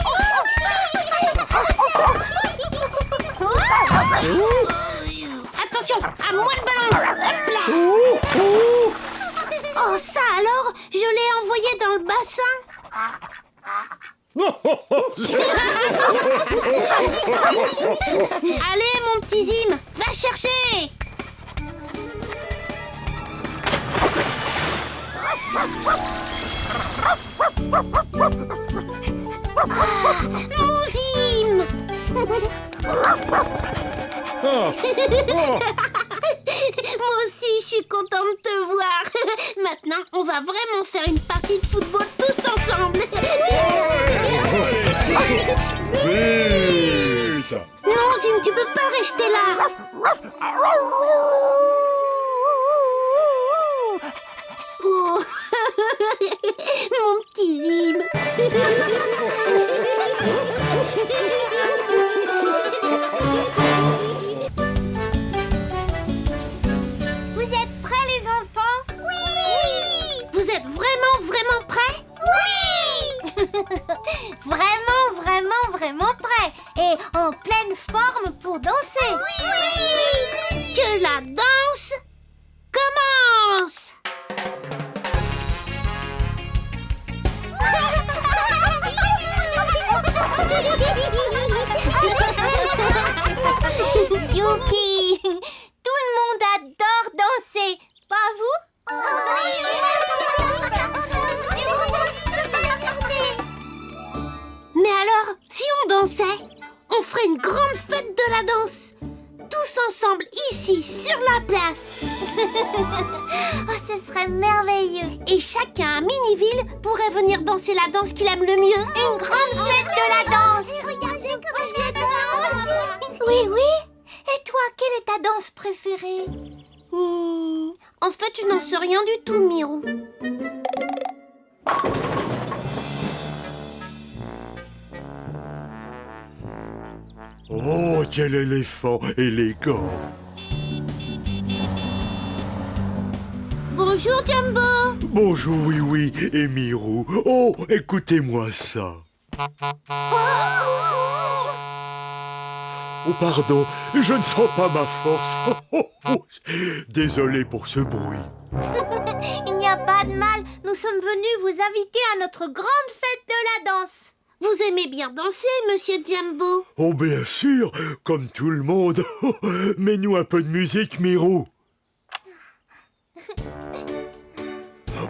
Attention, à moi le ballon. Hop là. Oh, ça alors, je l'ai envoyé dans le bassin. Allez, mon petit Zim, va chercher. Mon Zim. Moi aussi, je suis contente de te voir. Maintenant, on va vraiment faire une partie de football tous ensemble. Oui, ça. Non, Zim, tu peux pas rester là. Oh. Mon petit Zim. Vous êtes prêts, les enfants? Oui! Vous êtes vraiment prêts? Oui! Vraiment prêts. Et en pleine forme pour danser. Oui! Que la danse commence! Youpi! Tout le monde adore danser, pas vous? Mais alors, si on dansait, on ferait une grande fête de la danse. Tous ensemble ici, sur la place. Oh, ce serait merveilleux. Et chacun à Miniville pourrait venir danser la danse qu'il aime le mieux. Une grande fête de la danse. Regardez comment je danse. Oui, oui. Et toi, quelle est ta danse préférée? En fait, je n'en sais rien du tout, Mirou. Oh, quel éléphant élégant! Bonjour, Jumbo. Bonjour, oui, et Mirou. Oh, écoutez-moi ça. Oh, pardon, je ne sens pas ma force. Désolé pour ce bruit. Il n'y a pas de mal. Nous sommes venus vous inviter à notre grande fête de la danse. Vous aimez bien danser, Monsieur Jumbo? Oh, bien sûr, comme tout le monde. Mets-nous un peu de musique, Mirou.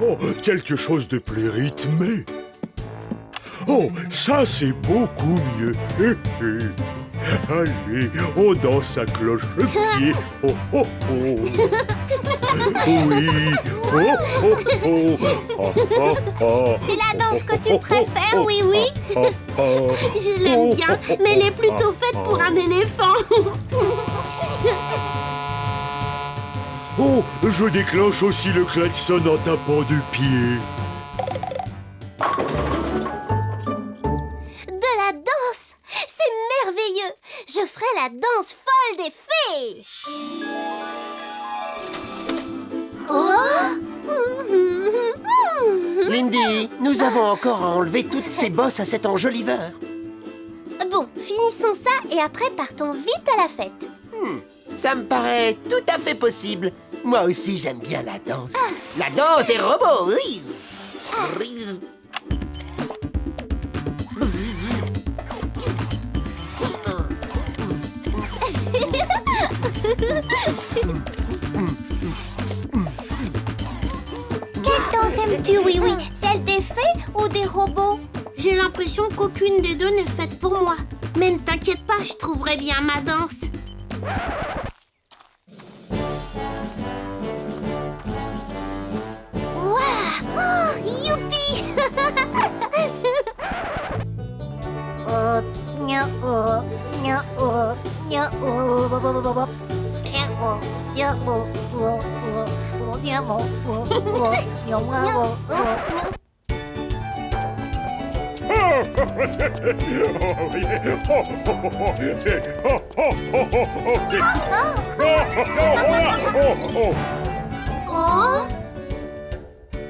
Oh, quelque chose de plus rythmé. Oh, ça c'est beaucoup mieux. Allez, on danse à cloche-pied. Oh, oh, oh. Oui. Oh, oh, oh. Oh, oh, oh. C'est la danse que tu préfères, oui, oui. Oh, oh. Je l'aime bien, mais elle est plutôt faite pour un éléphant. Oh, je déclenche aussi le klaxon en tapant du pied. De la danse, c'est merveilleux. Je ferai la danse folle des fées. Lindy, nous avons encore à enlever toutes ces bosses à cet enjoliveur. Bon, finissons ça et après partons vite à la fête. Ça me paraît tout à fait possible. Moi aussi, j'aime bien la danse. La danse des robots, Riz. Riz. Quelle danse aimes-tu, oui, oui? Celle des fées ou des robots? J'ai l'impression qu'aucune des deux n'est faite pour moi. Mais ne t'inquiète pas, je trouverai bien ma danse. Waouh! Oh, youpi!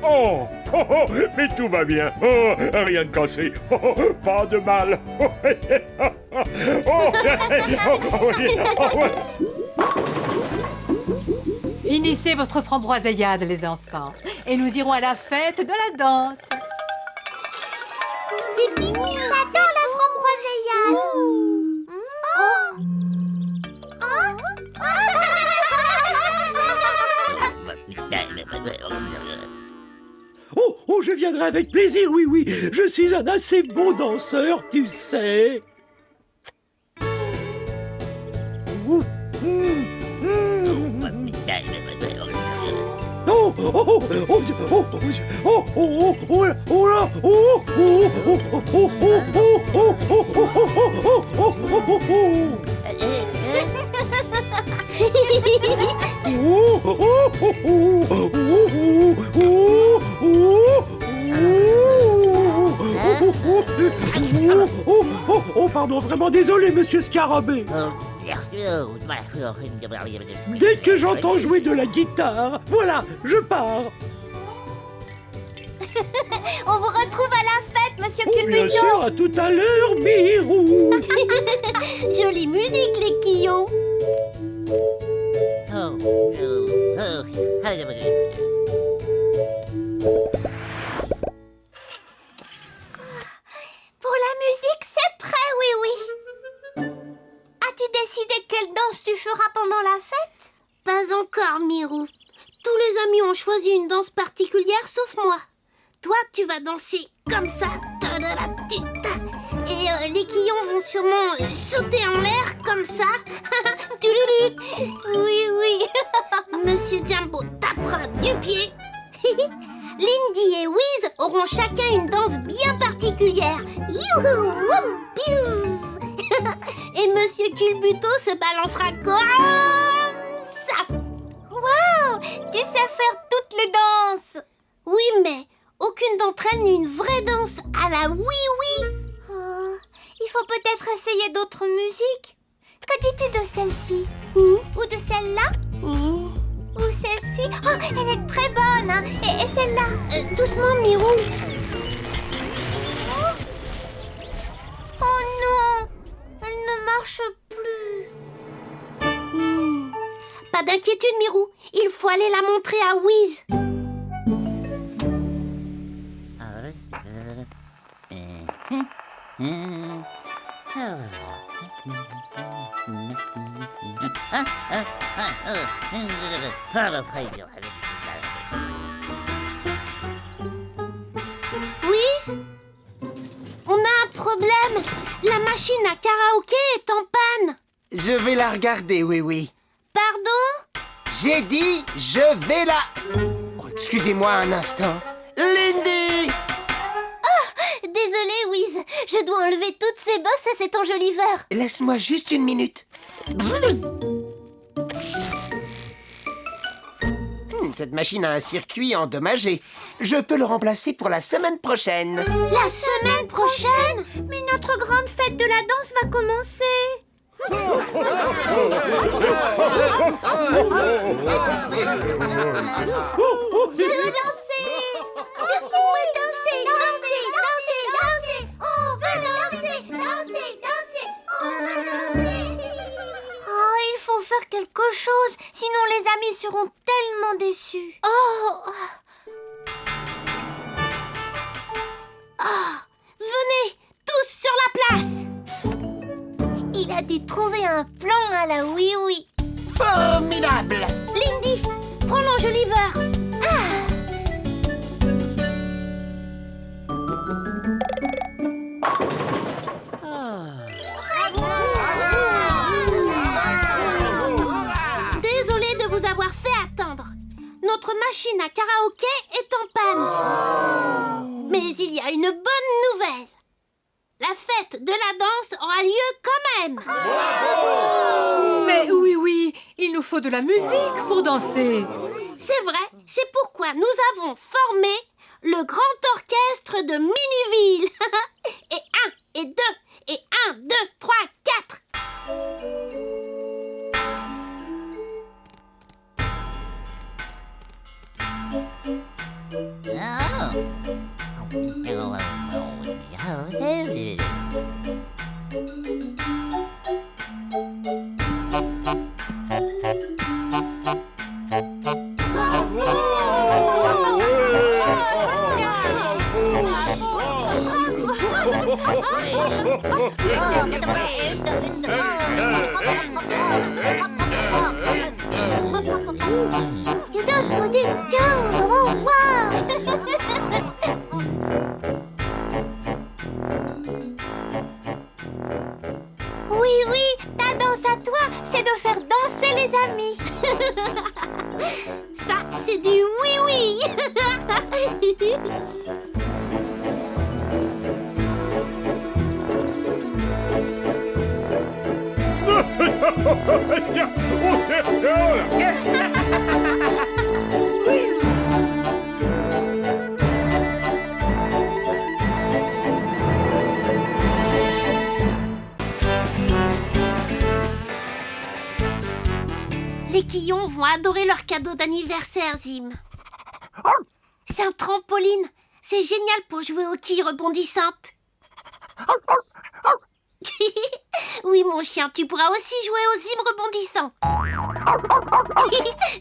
Oh, oh, oh, mais tout va bien. Oh, rien de cassé. Oh, oh, pas de mal. Oh, oh, Finissez votre framboisillade, les enfants, et nous irons à la fête de la danse. C'est fini. J'adore la framboiseillade. Oh, oh, je viendrai avec plaisir, oui, oui. Je suis un assez bon danseur, tu sais. Oh, oh, oh, oh, oh, oh, oh, oh, oh, oh, là, oh, oh, oh, oh, oh, oh, oh, oh, oh, oh, pardon, vraiment désolé, monsieur Scarabée. Dès que j'entends jouer de la guitare, voilà, je pars. On vous retrouve à la fête, monsieur Oh, bien Culbuto. sûr, à tout à l'heure, Mirou. Jolie musique, les quillons. Pour la musique, c'est prêt, oui, oui. As-tu décidé quelle danse tu feras pendant la fête? Pas encore, Mirou. Tous les amis ont choisi une danse particulière, sauf moi. Toi, tu vas danser comme ça. Et les quillons vont sûrement sauter en l'air comme ça. Touloulou. Oui, oui. Monsieur Jumbo tapera du pied. Lindy et Wiz auront chacun une danse bien particulière. Youhou, woum, pious. Et Monsieur Culbuto se balancera comme ça. Waouh, tu sais faire toutes les danses. Oui, mais aucune d'entre elles n'est une vraie danse à la oui-oui. Oh, il faut peut-être essayer d'autres musiques. Que dis-tu de celle-ci? Ou de celle-là? Ou celle-ci? Oh, elle est très bonne, hein. Et celle-là? Doucement, Mirou. Oh non, elle ne marche plus. Pas d'inquiétude, Mirou. Il faut aller la montrer à Wiz. Wiz, on a un problème. La machine à karaoké est en panne. Je vais la regarder, oui. Pardon? J'ai dit, je vais la... Oh, excusez-moi un instant. Lindy! Désolée, Wiz. Je dois enlever toutes ces bosses à cet enjoliveur. Laisse-moi juste une minute. Cette machine a un circuit endommagé. Je peux le remplacer pour la semaine prochaine. La semaine prochaine? Mais notre grande fête de la danse va commencer. Je veux danser. Laissez-moi danser, danser, danser, danser. On veut danser, danser, danser. On veut danser. Oh, il faut faire quelque chose, sinon les amis seront tellement déçus. Venez, tous sur la place. Il a dû trouver un plan à la oui-oui. Formidable! Lindy, prends l'enjoliveur. Désolée de vous avoir fait attendre. Notre machine à karaoké est en panne. Mais il y a une bonne nouvelle. La fête de la danse aura lieu quand même. Mais oui, il nous faut de la musique pour danser. C'est vrai, c'est pourquoi nous avons formé le grand orchestre de Miniville. Et 1, et 2, et 1, 2, 3, 4. Oui, ta danse à toi, c'est de faire danser les amis. Ça, c'est du oui-oui. Les quillons vont adorer leur cadeau d'anniversaire, Zim. C'est un trampoline. C'est génial pour jouer aux quilles rebondissantes. Oui, mon chien, tu pourras aussi jouer aux Zim rebondissants.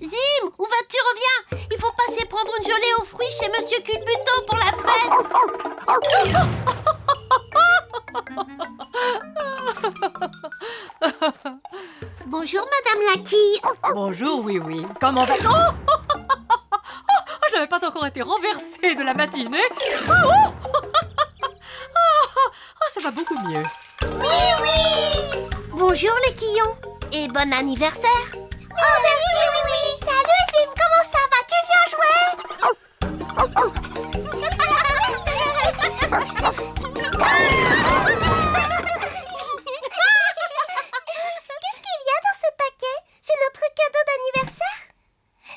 Zim, où vas-tu? Reviens. Il faut passer prendre une gelée aux fruits chez Monsieur Culbuto pour la fête. Bonjour, Madame la quille. Bonjour, oui. Comment va... Oh je n'avais pas encore été renversée de la matinée. Ça ça va beaucoup mieux. Bonjour les Quillons et bon anniversaire. Oh merci oui. Salut Zim, comment ça va? Tu viens jouer? Qu'est-ce qu'il y a dans ce paquet? C'est notre cadeau d'anniversaire?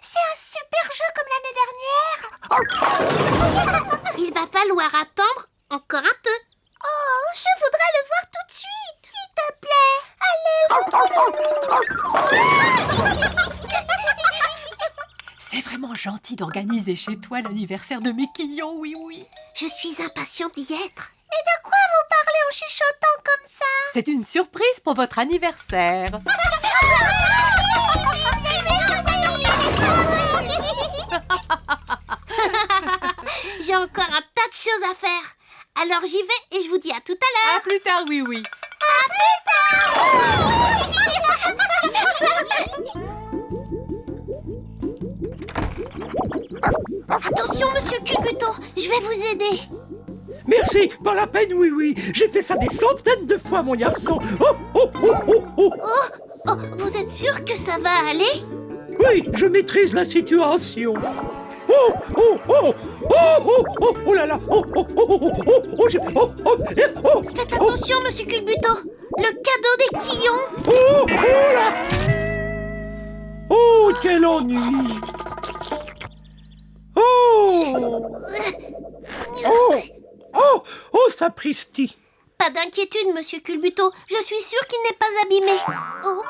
C'est un super jeu comme l'année dernière. Il va falloir attendre encore un peu. Oh, je voudrais le voir tout de suite, s'il te plaît. C'est vraiment gentil d'organiser chez toi l'anniversaire de mes quillons, oui. Je suis impatiente d'y être. Et de quoi vous parlez en chuchotant comme ça? C'est une surprise pour votre anniversaire. J'ai encore un tas de choses à faire. Alors j'y vais et je vous dis à tout à l'heure. À plus tard, oui. Attention, monsieur Culbuto, je vais vous aider. Merci, pas la peine, oui. J'ai fait ça des centaines de fois, mon garçon. Oh. Oh, vous êtes sûr que ça va aller? Oui, je maîtrise la situation. Oh là là. Faites attention, monsieur Culbuto. Le cadeau des Quillons. Oh là. Oh, quel ennui. Oh, sapristi. Pas d'inquiétude, monsieur Culbuto. Je suis sûre qu'il n'est pas abîmé. Oh,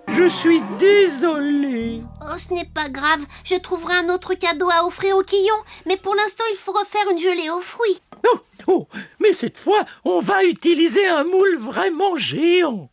Je suis désolé. ce n'est pas grave. Je trouverai un autre cadeau à offrir aux Quillons. Mais pour l'instant, il faut refaire une gelée aux fruits. Oh, mais cette fois, on va utiliser un moule vraiment géant.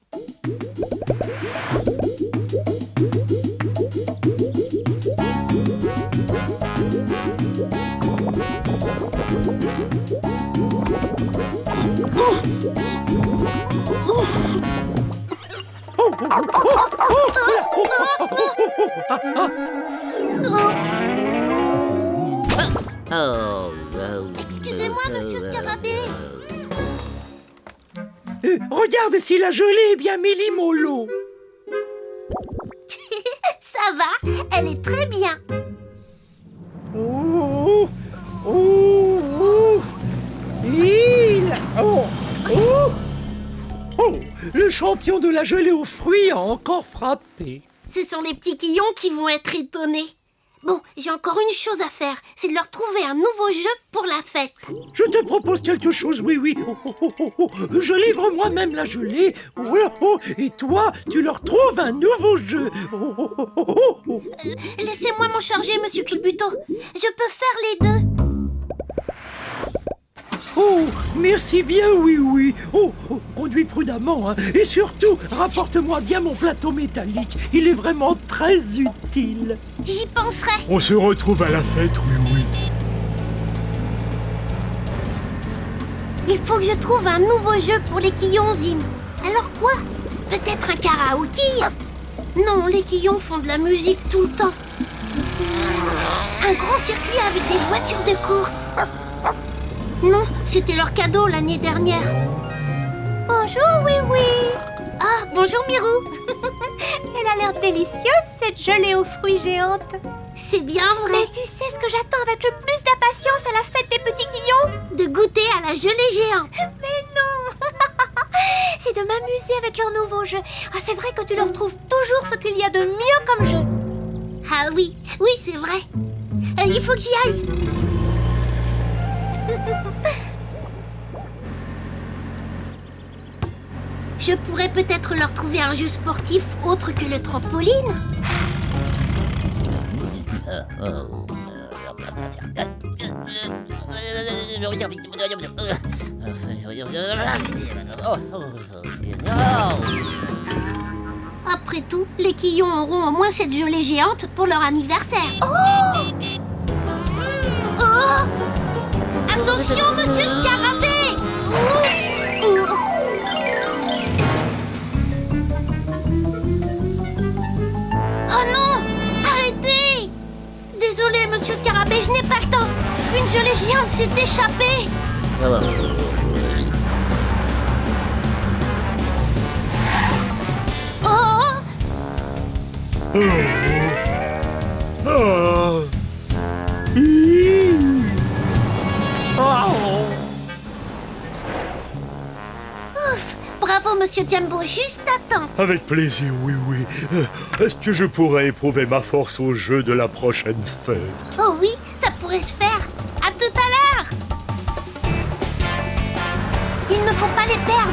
Excusez-moi, monsieur Scarabée. Regarde si la gelée est bien méli-mollo. Ça va, elle est très bien. Le champion de la gelée aux fruits a encore frappé. Ce sont les petits Quillons qui vont être étonnés. Bon, j'ai encore une chose à faire, c'est de leur trouver un nouveau jeu pour la fête. Je te propose quelque chose, oui. Je livre moi-même la gelée. Et toi, tu leur trouves un nouveau jeu. Laissez-moi m'en charger, monsieur Culbuto. Je peux faire les deux. Merci bien, oui. Conduis prudemment, hein. Et surtout, rapporte-moi bien mon plateau métallique. Il est vraiment très utile. J'y penserai. On se retrouve à la fête, oui. Il faut que je trouve un nouveau jeu pour les Quillons, Zim. Alors quoi? Peut-être un karaoké? Non, les Quillons font de la musique tout le temps. Un grand circuit avec des voitures de course. Non, c'était leur cadeau l'année dernière. Bonjour, oui. Ah, bonjour Mirou. Elle a l'air délicieuse, cette gelée aux fruits géante. C'est bien vrai. Mais tu sais ce que j'attends avec le plus d'impatience à la fête des petits Quillons? De goûter à la gelée géante. Mais non. C'est de m'amuser avec leur nouveau jeu. Ah, c'est vrai que tu leur trouves toujours ce qu'il y a de mieux comme jeu. Ah oui, c'est vrai. Il faut que j'y aille. Je pourrais peut-être leur trouver un jeu sportif autre que le trampoline. Après tout, les Quillons auront au moins cette gelée géante pour leur anniversaire. Oh, attention, monsieur Scarabée! Oups! Oh non! Arrêtez! Désolé, monsieur Scarabée, je n'ai pas le temps. Une gelée géante s'est échappée. Bravo, monsieur Jumbo, juste à temps. Avec plaisir, oui, oui. Est-ce que je pourrais éprouver ma force au jeu de la prochaine fête? Oh oui, ça pourrait se faire. À tout à l'heure. Il ne faut pas les perdre.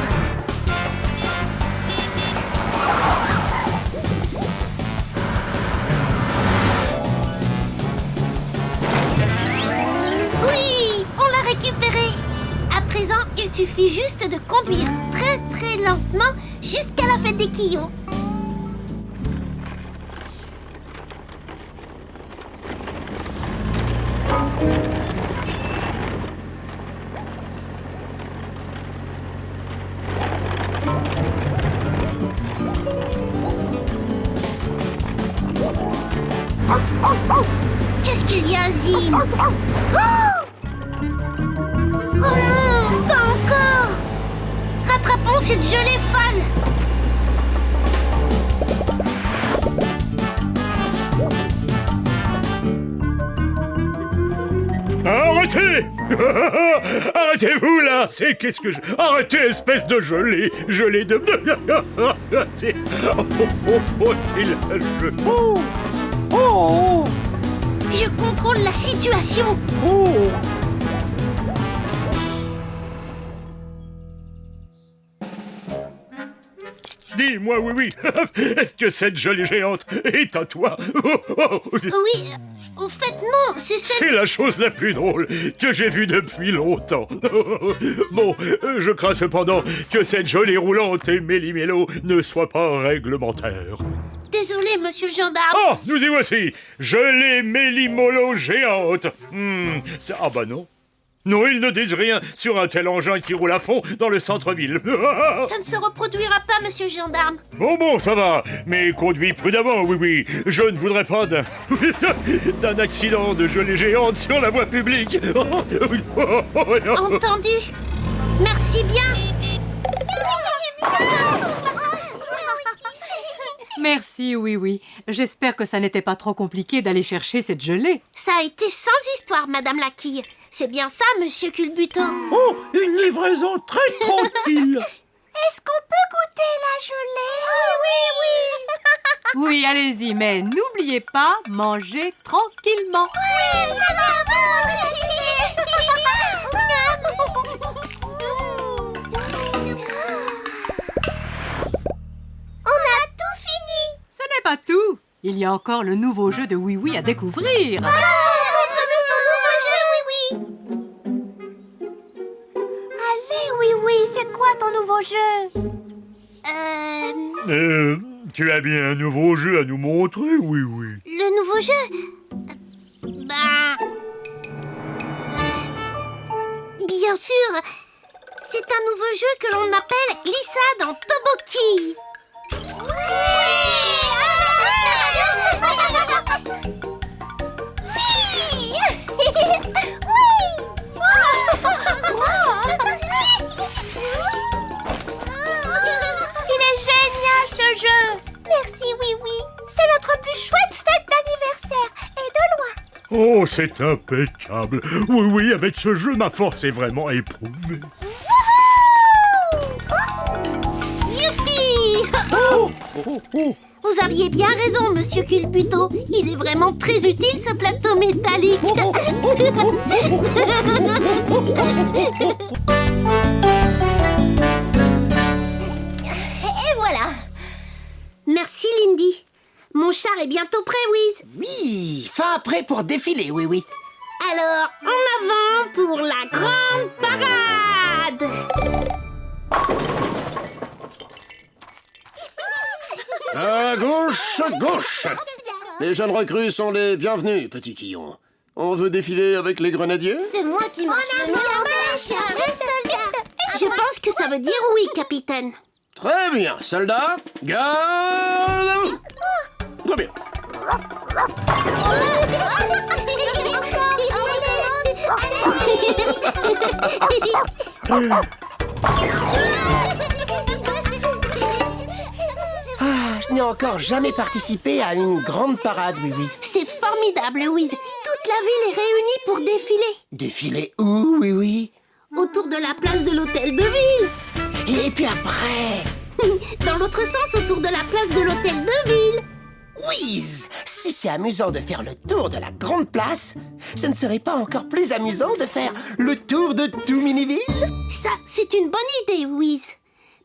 Oui, on l'a récupéré. À présent, il suffit juste de conduire très très lentement jusqu'à la fête des Quillons. Qu'est-ce qu'il y a, Zim? Oh non, pas encore! Rattrapons cette gelée folle! Arrêtez! Arrêtez-vous là! C'est qu'est-ce que je... Arrêtez, espèce de gelée! Gelée de... C'est... c'est la gelée. Je contrôle la situation! Dis-moi, oui, oui. Est-ce que cette gelée géante est à toi? Oui, en fait non, c'est C'est la chose la plus drôle que j'ai vue depuis longtemps. Bon, je crains cependant que cette gelée roulante et méli-mélo ne soit pas réglementaire. Désolé, monsieur le gendarme. Oh, nous y voici. Gelée méli-molo géante. Ah bah non. Non, ils ne disent rien sur un tel engin qui roule à fond dans le centre-ville. Ça ne se reproduira pas, monsieur le gendarme. Bon, ça va. Mais conduis prudemment, oui, oui. Je ne voudrais pas d'un accident de gelée géante sur la voie publique. Entendu. Merci bien. Merci, oui, oui. J'espère que ça n'était pas trop compliqué d'aller chercher cette gelée. Ça a été sans histoire, madame la quille. C'est bien ça, monsieur Culbuto. Oh, une livraison très tranquille. Est-ce qu'on peut goûter la gelée? Oui, Oui, allez-y, mais n'oubliez pas, mangez tranquillement. On a tout fini. Ce n'est pas tout. Il y a encore le nouveau jeu de Oui Oui à découvrir. Oui, c'est quoi ton nouveau jeu? Tu as bien un nouveau jeu à nous montrer, oui, oui. Le nouveau jeu? Bien sûr. C'est un nouveau jeu que l'on appelle Lisa dans Toboki. Merci, oui, oui. C'est notre plus chouette fête d'anniversaire. Et de loin. Oh, c'est impeccable. Oui, oui, avec ce jeu, ma force est vraiment éprouvée. Youpi! Vous aviez bien raison, monsieur Culbuto. Il est vraiment très utile, ce plateau métallique. Et voilà. Merci, Lindy. Mon char est bientôt prêt, Wiz. Oui, fin prêt pour défiler, oui, oui. Alors, en avant pour la grande parade. À gauche, gauche. Les jeunes recrues sont les bienvenus, petit Quillon. On veut défiler avec les grenadiers? C'est moi qui marche le mieux en marche. Je pense que ça veut dire oui, capitaine. Très bien, soldats, garde. Très bien. je n'ai encore jamais participé à une grande parade, oui, oui. C'est formidable, Wiz. Toute la ville est réunie pour défiler. Défiler où, oui, oui? Autour de la place de l'hôtel de ville. Et puis après... Dans l'autre sens, autour de la place de l'hôtel de ville. Whiz! Si c'est amusant de faire le tour de la grande place, ce ne serait pas encore plus amusant de faire le tour de tout Miniville? Ça, c'est une bonne idée, Wiz.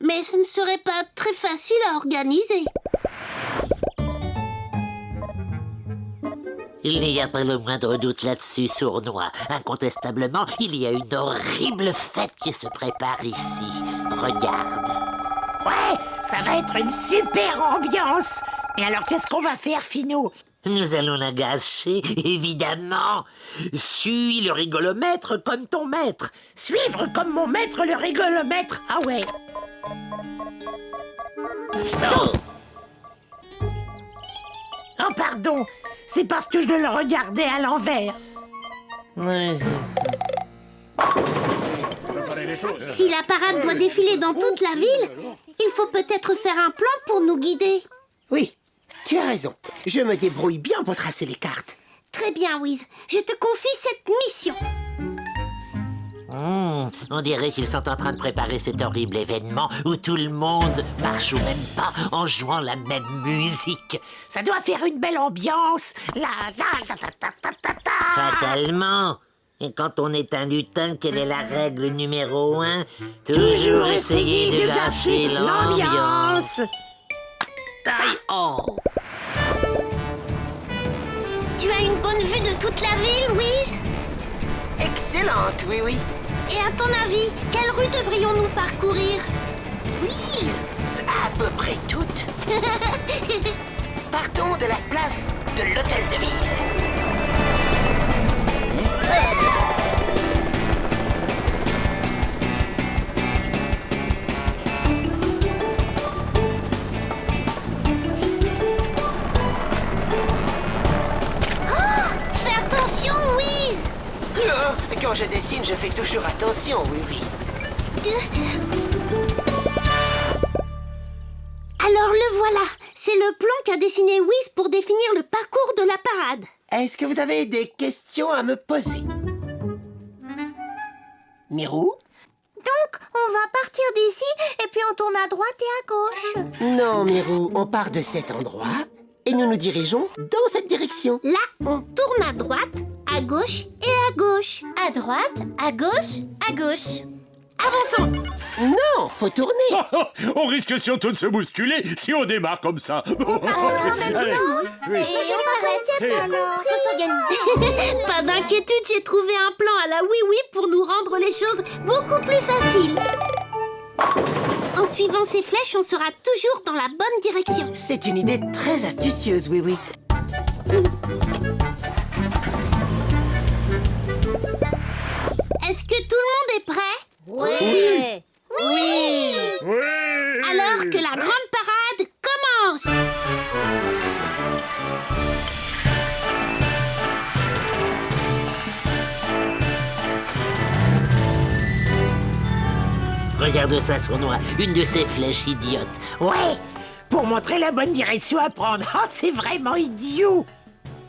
Mais ce ne serait pas très facile à organiser. Il n'y a pas le moindre doute là-dessus, Sournois. Incontestablement, il y a une horrible fête qui se prépare ici. Regarde. Ouais, ça va être une super ambiance. Et alors, qu'est-ce qu'on va faire, Finot? Nous allons la gâcher, évidemment. Suis le rigolomètre comme ton maître. Suivre comme mon maître le rigolomètre. Ah ouais. Oh. Oh, pardon. C'est parce que je le regardais à l'envers. Si la parade doit défiler dans toute la ville, il faut peut-être faire un plan pour nous guider. Oui, tu as raison. Je me débrouille bien pour tracer les cartes. Très bien, Wiz. Je te confie cette mission. On dirait qu'ils sont en train de préparer cet horrible événement où tout le monde marche au même pas en jouant la même musique. Ça doit faire une belle ambiance. Fatalement. Et quand on est un lutin, quelle est la règle numéro 1? Toujours essayer de gâcher l'ambiance. Taille haut. Tu as une bonne vue de toute la ville, Wiz? Excellente, oui, oui. Et à ton avis, quelle rue devrions-nous parcourir? Oui, à peu près toutes. Partons de la place de l'hôtel de ville. Fais attention, Wiz! Quand je dessine, je fais toujours attention, oui, oui. Alors le voilà. C'est le plan qu'a dessiné Wiz pour définir le parcours de la parade. Est-ce que vous avez des questions à me poser? Mirou? Donc, on va partir d'ici et puis on tourne à droite et à gauche. Non, Mirou, on part de cet endroit et nous nous dirigeons dans cette direction. Là, on tourne à droite, à gauche et à gauche. À droite, à gauche, à gauche. Avançons! Non, faut tourner. On risque surtout de se bousculer si on démarre comme ça. Allez, oui. Et on s'arrête alors. Faut s'organiser. Pas d'inquiétude, j'ai trouvé un plan à la oui-oui pour nous rendre les choses beaucoup plus faciles. En suivant ces flèches, on sera toujours dans la bonne direction. C'est une idée très astucieuse, oui, oui. Est-ce que tout le monde est prêt? Oui. Oui. Oui. Alors que la grande parade commence. Regarde ça, Sournois. Une de ces flèches idiotes. Ouais, pour montrer la bonne direction à prendre. Oh, c'est vraiment idiot.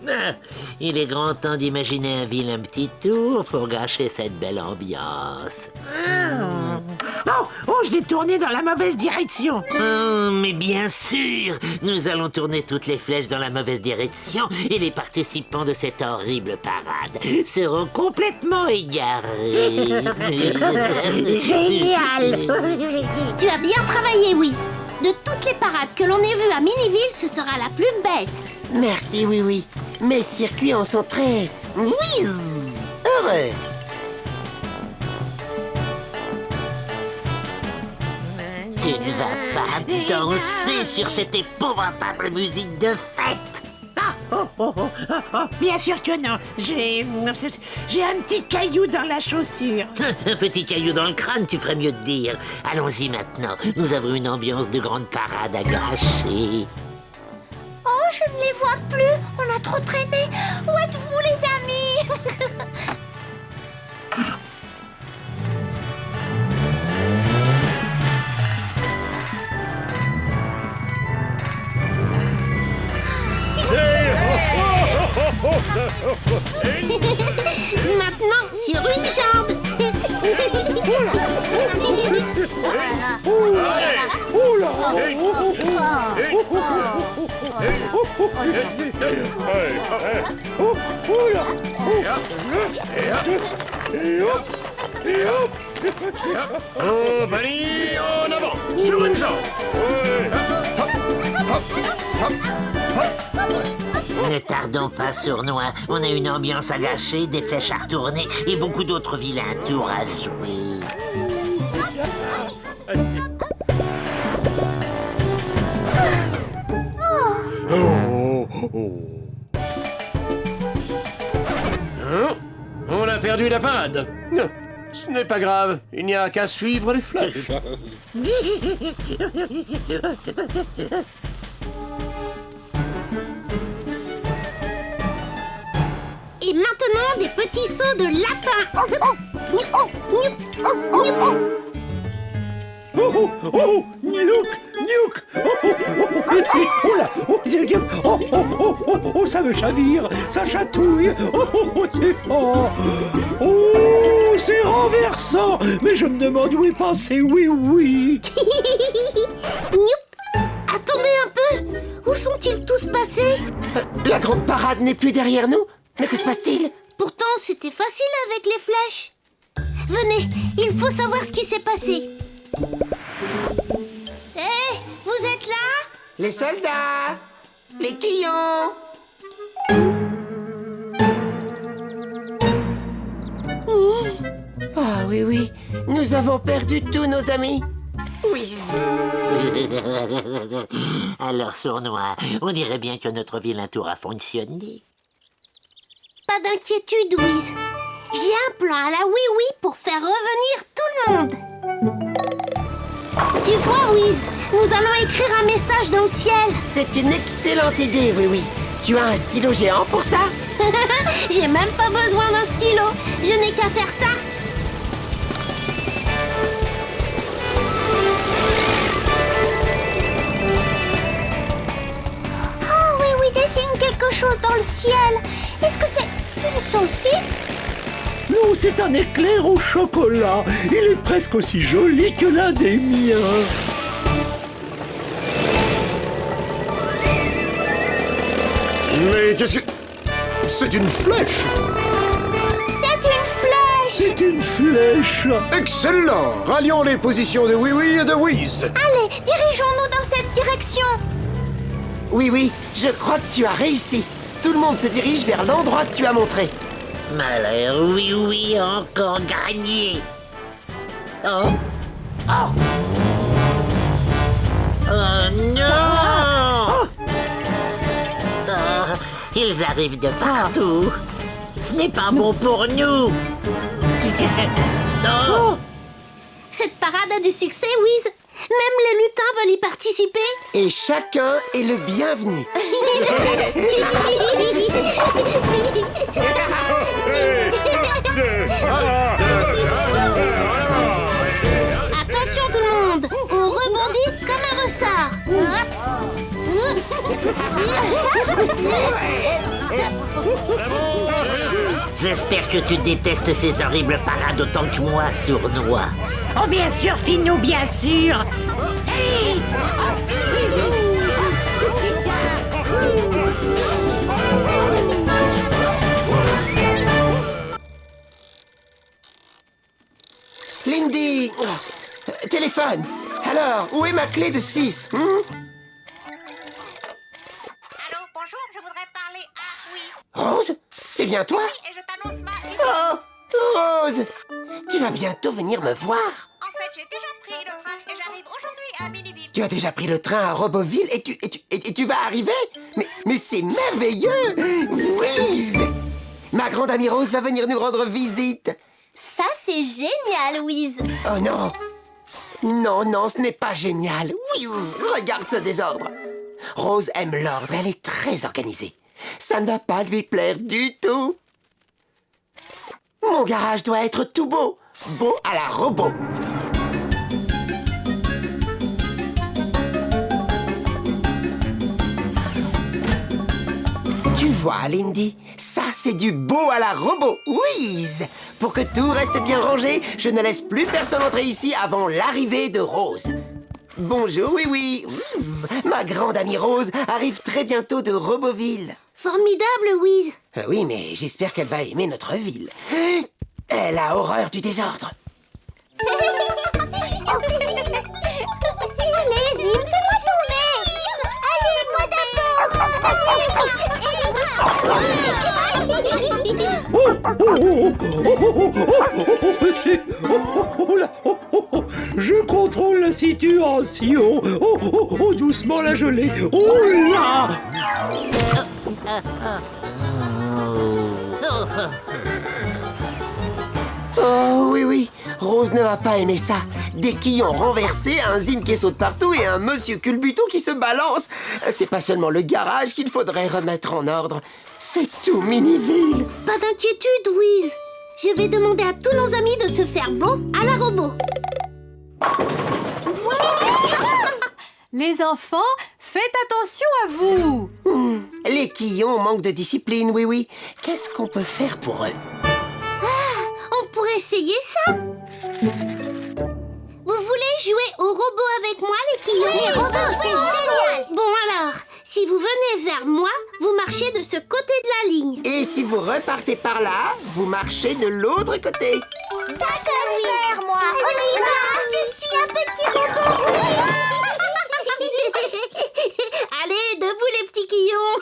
Ah, il est grand temps d'imaginer un vilain petit tour pour gâcher cette belle ambiance. Oh, je l'ai tourné dans la mauvaise direction. Oh, mais bien sûr, nous allons tourner toutes les flèches dans la mauvaise direction et les participants de cette horrible parade seront complètement égarés. Génial. Tu as bien travaillé, Wiz. De toutes les parades que l'on ait vues à Miniville, ce sera la plus belle. Merci, oui, oui. Mes circuits en sont très... whiz, heureux. Tu ne vas pas danser sur cette épouvantable musique de fête. Bien sûr que non. J'ai un petit caillou dans la chaussure. Un petit caillou dans le crâne, tu ferais mieux de dire. Allons-y maintenant, nous avons une ambiance de grande parade à gâcher. Oh, je ne les vois plus. On a trop traîné. Où êtes-vous, les amis? Maintenant, sur une jambe. Oh, Bunny, en avant, sur une jambe. Ne tardons pas, Sournois. On a une ambiance à gâcher, des flèches à retourner et beaucoup d'autres vilains tours à jouer. Hein? On a perdu la parade. Ce n'est pas grave, il n'y a qu'à suivre les flèches. Et maintenant, des petits sauts de lapin. Oh, oh, oh, Niouk, Niouk. Oh là, oh, oh, oh, oh, oh, ça me chavire, ça chatouille. Oh, oh, oh, c'est renversant. Mais je me demande où est passé oui. Attendez un peu. Où sont-ils tous passés? La grande parade n'est plus derrière nous? Mais que se passe-t-il? Pourtant, c'était facile avec les flèches. Venez, il faut savoir ce qui s'est passé. Hé, vous êtes là? Les soldats! Les quillons! Ah oui, nous avons perdu tous nos amis. Oui. Alors, Sournois, on dirait bien que notre vilain tour a fonctionné. Pas d'inquiétude, Wiz. J'ai un plan à la oui-oui pour faire revenir tout le monde. Tu vois, Wiz, nous allons écrire un message dans le ciel. C'est une excellente idée, oui. Tu as un stylo géant pour ça? J'ai même pas besoin d'un stylo. Je n'ai qu'à faire ça. Oh oui, dessine quelque chose dans le ciel. Est-ce que c'est une saucisse? Non, c'est un éclair au chocolat. Il est presque aussi joli que l'un des miens. Mais qu'est-ce que... C'est une flèche! C'est une flèche. Excellent! Rallions les positions de Oui et de Wiz. Allez, dirigeons-nous dans cette direction. Oui, je crois que tu as réussi. Tout le monde se dirige vers l'endroit que tu as montré. Malheur, oui, encore gagné. Oh non! Ils arrivent de partout. Ce n'est pas bon pour nous. Non. Cette parade a du succès, Wiz. Même les lutins veulent y participer. Et chacun est le bienvenu. Attention tout le monde, on rebondit comme un ressort. J'espère que tu détestes ces horribles parades autant que moi, Sournois. Oh, bien sûr, Finou, bien sûr. Hey! Lindy! Téléphone! Alors, où est ma clé de 6? Allô, bonjour, je voudrais parler à oui. Rose? C'est bien toi? Et je t'annonce ma... Oh! Rose! Tu vas bientôt venir me voir. En fait, j'ai déjà pris le train et j'arrive aujourd'hui à Minibib. Tu as déjà pris le train à Roboville et tu vas arriver? Mais c'est merveilleux! Wiz! Ma grande amie Rose va venir nous rendre visite. Ça, c'est génial, Wiz. Oh non! Non, ce n'est pas génial. Wiz, regarde ce désordre. Rose aime l'ordre, elle est très organisée. Ça ne va pas lui plaire du tout. Mon garage doit être tout beau. Beau à la robot. Tu vois, Lindy, ça c'est du beau à la robot, Whiz. Pour que tout reste bien rangé, je ne laisse plus personne entrer ici avant l'arrivée de Rose. Bonjour, oui, Whiz. Ma grande amie Rose arrive très bientôt de Roboville. Formidable, Whiz. Oui, mais j'espère qu'elle va aimer notre ville. Elle a horreur du désordre. Allez, Zim, fais-moi tomber. Allez, moi Je contrôle la situation. Doucement la gelée. Oh là! Oh oui, Rose ne va pas aimer ça. Des quillons renversés, un Zim qui saute partout et un monsieur culbuto qui se balance. C'est pas seulement le garage qu'il faudrait remettre en ordre. C'est tout Miniville. Pas d'inquiétude, Whiz. Je vais demander à tous nos amis de se faire beau à la robot. Les enfants, faites attention à vous. Les quillons manquent de discipline, oui. Qu'est-ce qu'on peut faire pour eux? On pourrait essayer ça. Vous voulez jouer au robot avec moi, les quillons? Les robots, c'est génial. Bon alors, si vous venez vers moi, vous marchez de ce côté de la ligne. Et si vous repartez par là, vous marchez de l'autre côté. Ça, je vais faire, moi. On y va. Je suis un petit robot. Allez, debout les petits quillons.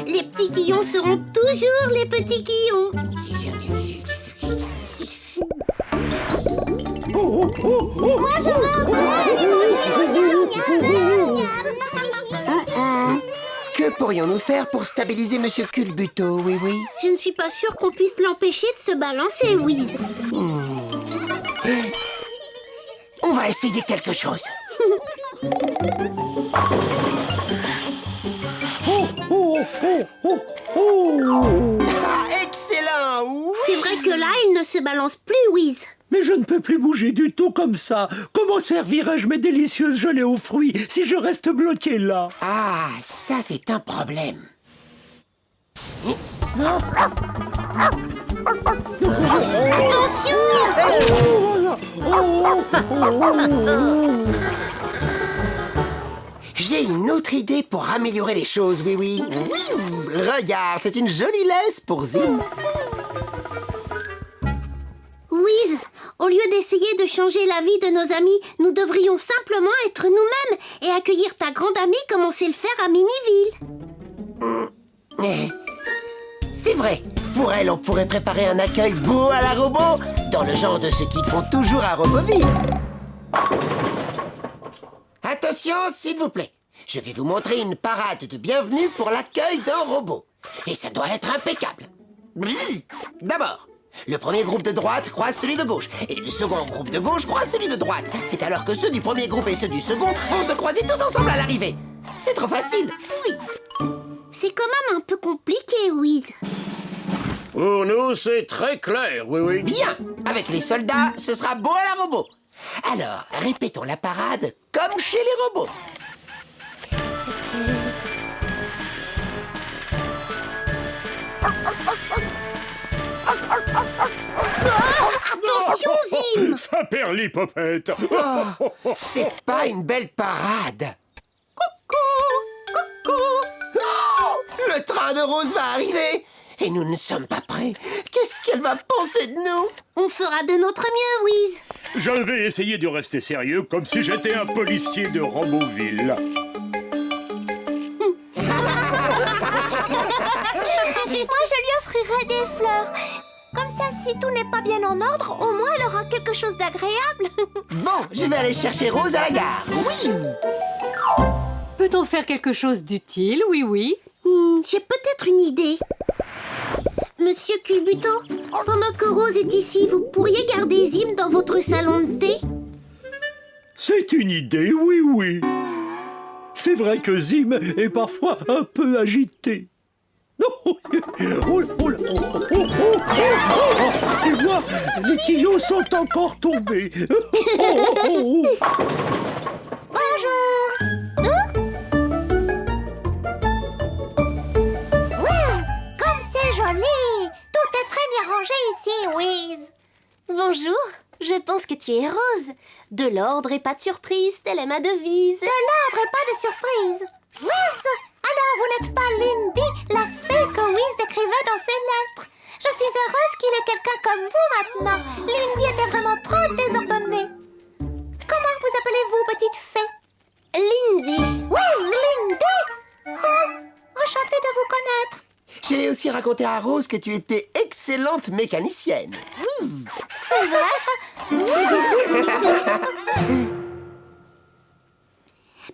Les petits quillons seront toujours les petits quillons. Moi, je veux. Que pourrions-nous faire pour stabiliser Monsieur Culbuto, oui? Je ne suis pas sûre qu'on puisse l'empêcher de se balancer, Whiz. On va essayer quelque chose. Ah, excellent! Oui. C'est vrai que là, il ne se balance plus, Whiz. Mais je ne peux plus bouger du tout comme ça. Comment servirai-je mes délicieuses gelées aux fruits si je reste bloqué là? Ah, ça c'est un problème. J'ai une autre idée pour améliorer les choses, oui. Whiz, regarde, c'est une jolie laisse pour Zim. Whiz, au lieu d'essayer de changer la vie de nos amis, nous devrions simplement être nous-mêmes et accueillir ta grande amie comme on sait le faire à Miniville. C'est vrai. Pour elle, on pourrait préparer un accueil beau à la robot, dans le genre de ce qu'ils font toujours à Roboville. Attention, s'il vous plaît. Je vais vous montrer une parade de bienvenue pour l'accueil d'un robot. Et ça doit être impeccable. D'abord, le premier groupe de droite croise celui de gauche. Et le second groupe de gauche croise celui de droite. C'est alors que ceux du premier groupe et ceux du second vont se croiser tous ensemble à l'arrivée. C'est trop facile. Whiz. C'est quand même un peu compliqué, Whiz. Pour nous, c'est très clair, oui. Bien. Avec les soldats, ce sera beau à la robot. Alors, répétons la parade comme chez les robots. Attention, Zim! Ça perd l'hippopète. Oh, c'est pas une belle parade. Coucou! Oh, le train de Rose va arriver et nous ne sommes pas prêts. Qu'est-ce qu'elle va penser de nous? On fera de notre mieux, Whiz. Je vais essayer de rester sérieux comme si j'étais un policier de Roboville. Moi, je lui offrirai des fleurs. Comme ça, si tout n'est pas bien en ordre, au moins elle aura quelque chose d'agréable. Bon, je vais aller chercher Rose à la gare. Whiz! Peut-on faire quelque chose d'utile, oui? J'ai peut-être une idée. Monsieur Culbuto, pendant que Rose est ici, vous pourriez garder Zim dans votre salon de thé? C'est une idée, oui. C'est vrai que Zim est parfois un peu agité. Tu vois, les quillots sont encore tombés. Bonjour. Comme c'est joli. manger ici, Wiz. Bonjour, je pense que tu es Rose. De l'ordre et pas de surprise, telle est ma devise. De l'ordre et pas de surprise. Wiz, alors vous n'êtes pas Lindy, la fée que Wiz décrivait dans ses lettres. Je suis heureuse qu'il ait quelqu'un comme vous maintenant. Lindy était vraiment trop désordonnée. Comment vous appelez-vous, petite fée? Lindy. Wiz, Lindy. Oh, enchantée de vous connaître. J'ai aussi raconté à Rose que tu étais excellente mécanicienne. C'est vrai?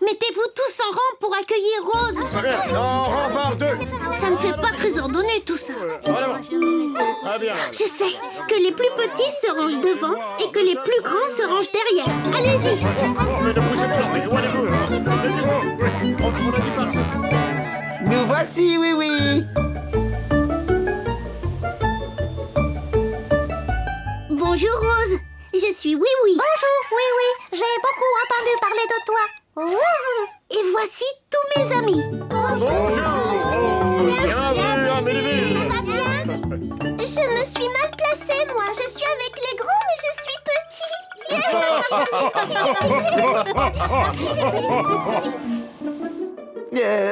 Mettez-vous tous en rang pour accueillir Rose. Très bien, en rang par deux. Ça ne fait pas très ordonné tout ça. Très bien. Je sais que les plus petits se rangent devant et que les plus grands se rangent derrière. Allez-y. Nous voici, oui, oui. Bonjour Rose, je suis Oui Oui. Bonjour, oui, oui. J'ai beaucoup entendu parler de toi. Et voici tous mes amis. Bienvenue à Ménéville. Je me suis mal placée, moi. Je suis avec les grands, mais je suis petit.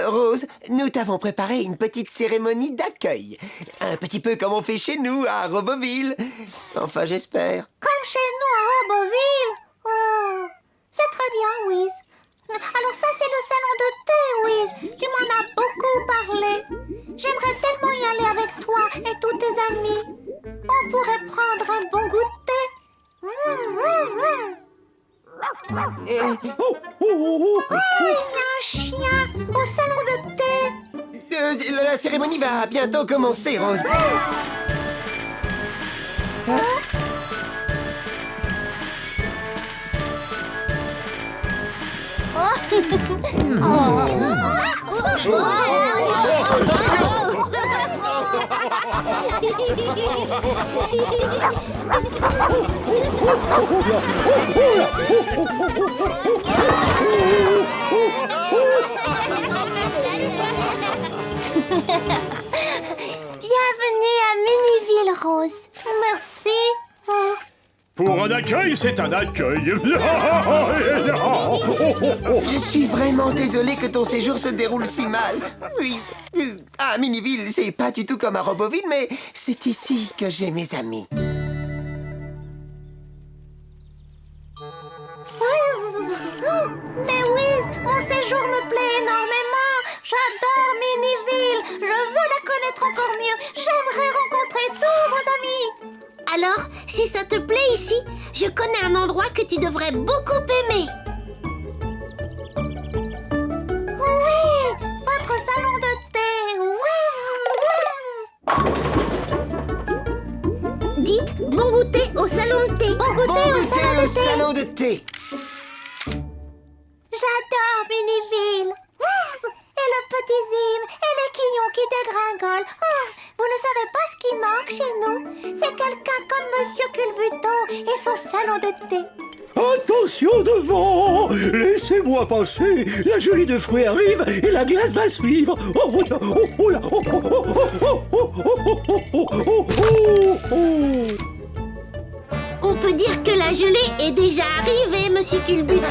Rose, nous t'avons préparé une petite cérémonie d'accueil. Un petit peu comme on fait chez nous, à Roboville. Enfin, j'espère. Comme chez nous à Roboville. Oh, c'est très bien, Wiz. Alors ça, c'est le salon de thé, Wiz. Tu m'en as beaucoup parlé. J'aimerais tellement y aller avec toi et tous tes amis. On pourrait prendre un bon goût de thé. Oh, il y a un chien au salon de thé. La cérémonie va bientôt commencer, Rose. Bienvenue à Miniville, Rose. Merci. Pour un accueil, c'est un accueil. Je suis vraiment désolé que ton séjour se déroule si mal. Oui, à Miniville, c'est pas du tout comme à Roboville, mais c'est ici que j'ai mes amis. Mais Wiz, mon séjour me plaît énormément. J'adore Miniville. Je veux la connaître encore mieux. J'aimerais rencontrer tous vos amis. Alors, si ça te plaît ici, je connais un endroit que tu devrais beaucoup aimer. Oui, votre salon de thé. Oui. Dites bon goûter au salon de thé. Bon goûter au salon de thé. Salon de thé. J'adore Miniville. Et le petit Zim et les quillons qui dégringolent. Oh, vous ne savez pas ce qui manque chez nous. C'est quelqu'un comme Monsieur Culbuto et son salon de thé. Attention devant! Laissez-moi passer! La gelée de fruits arrive et la glace va suivre! Oh, oh, oh, oh là! Oh, oh, oh, oh, oh, oh, oh, oh, oh, oh. On peut dire que la gelée est déjà arrivée, Monsieur Culbuto.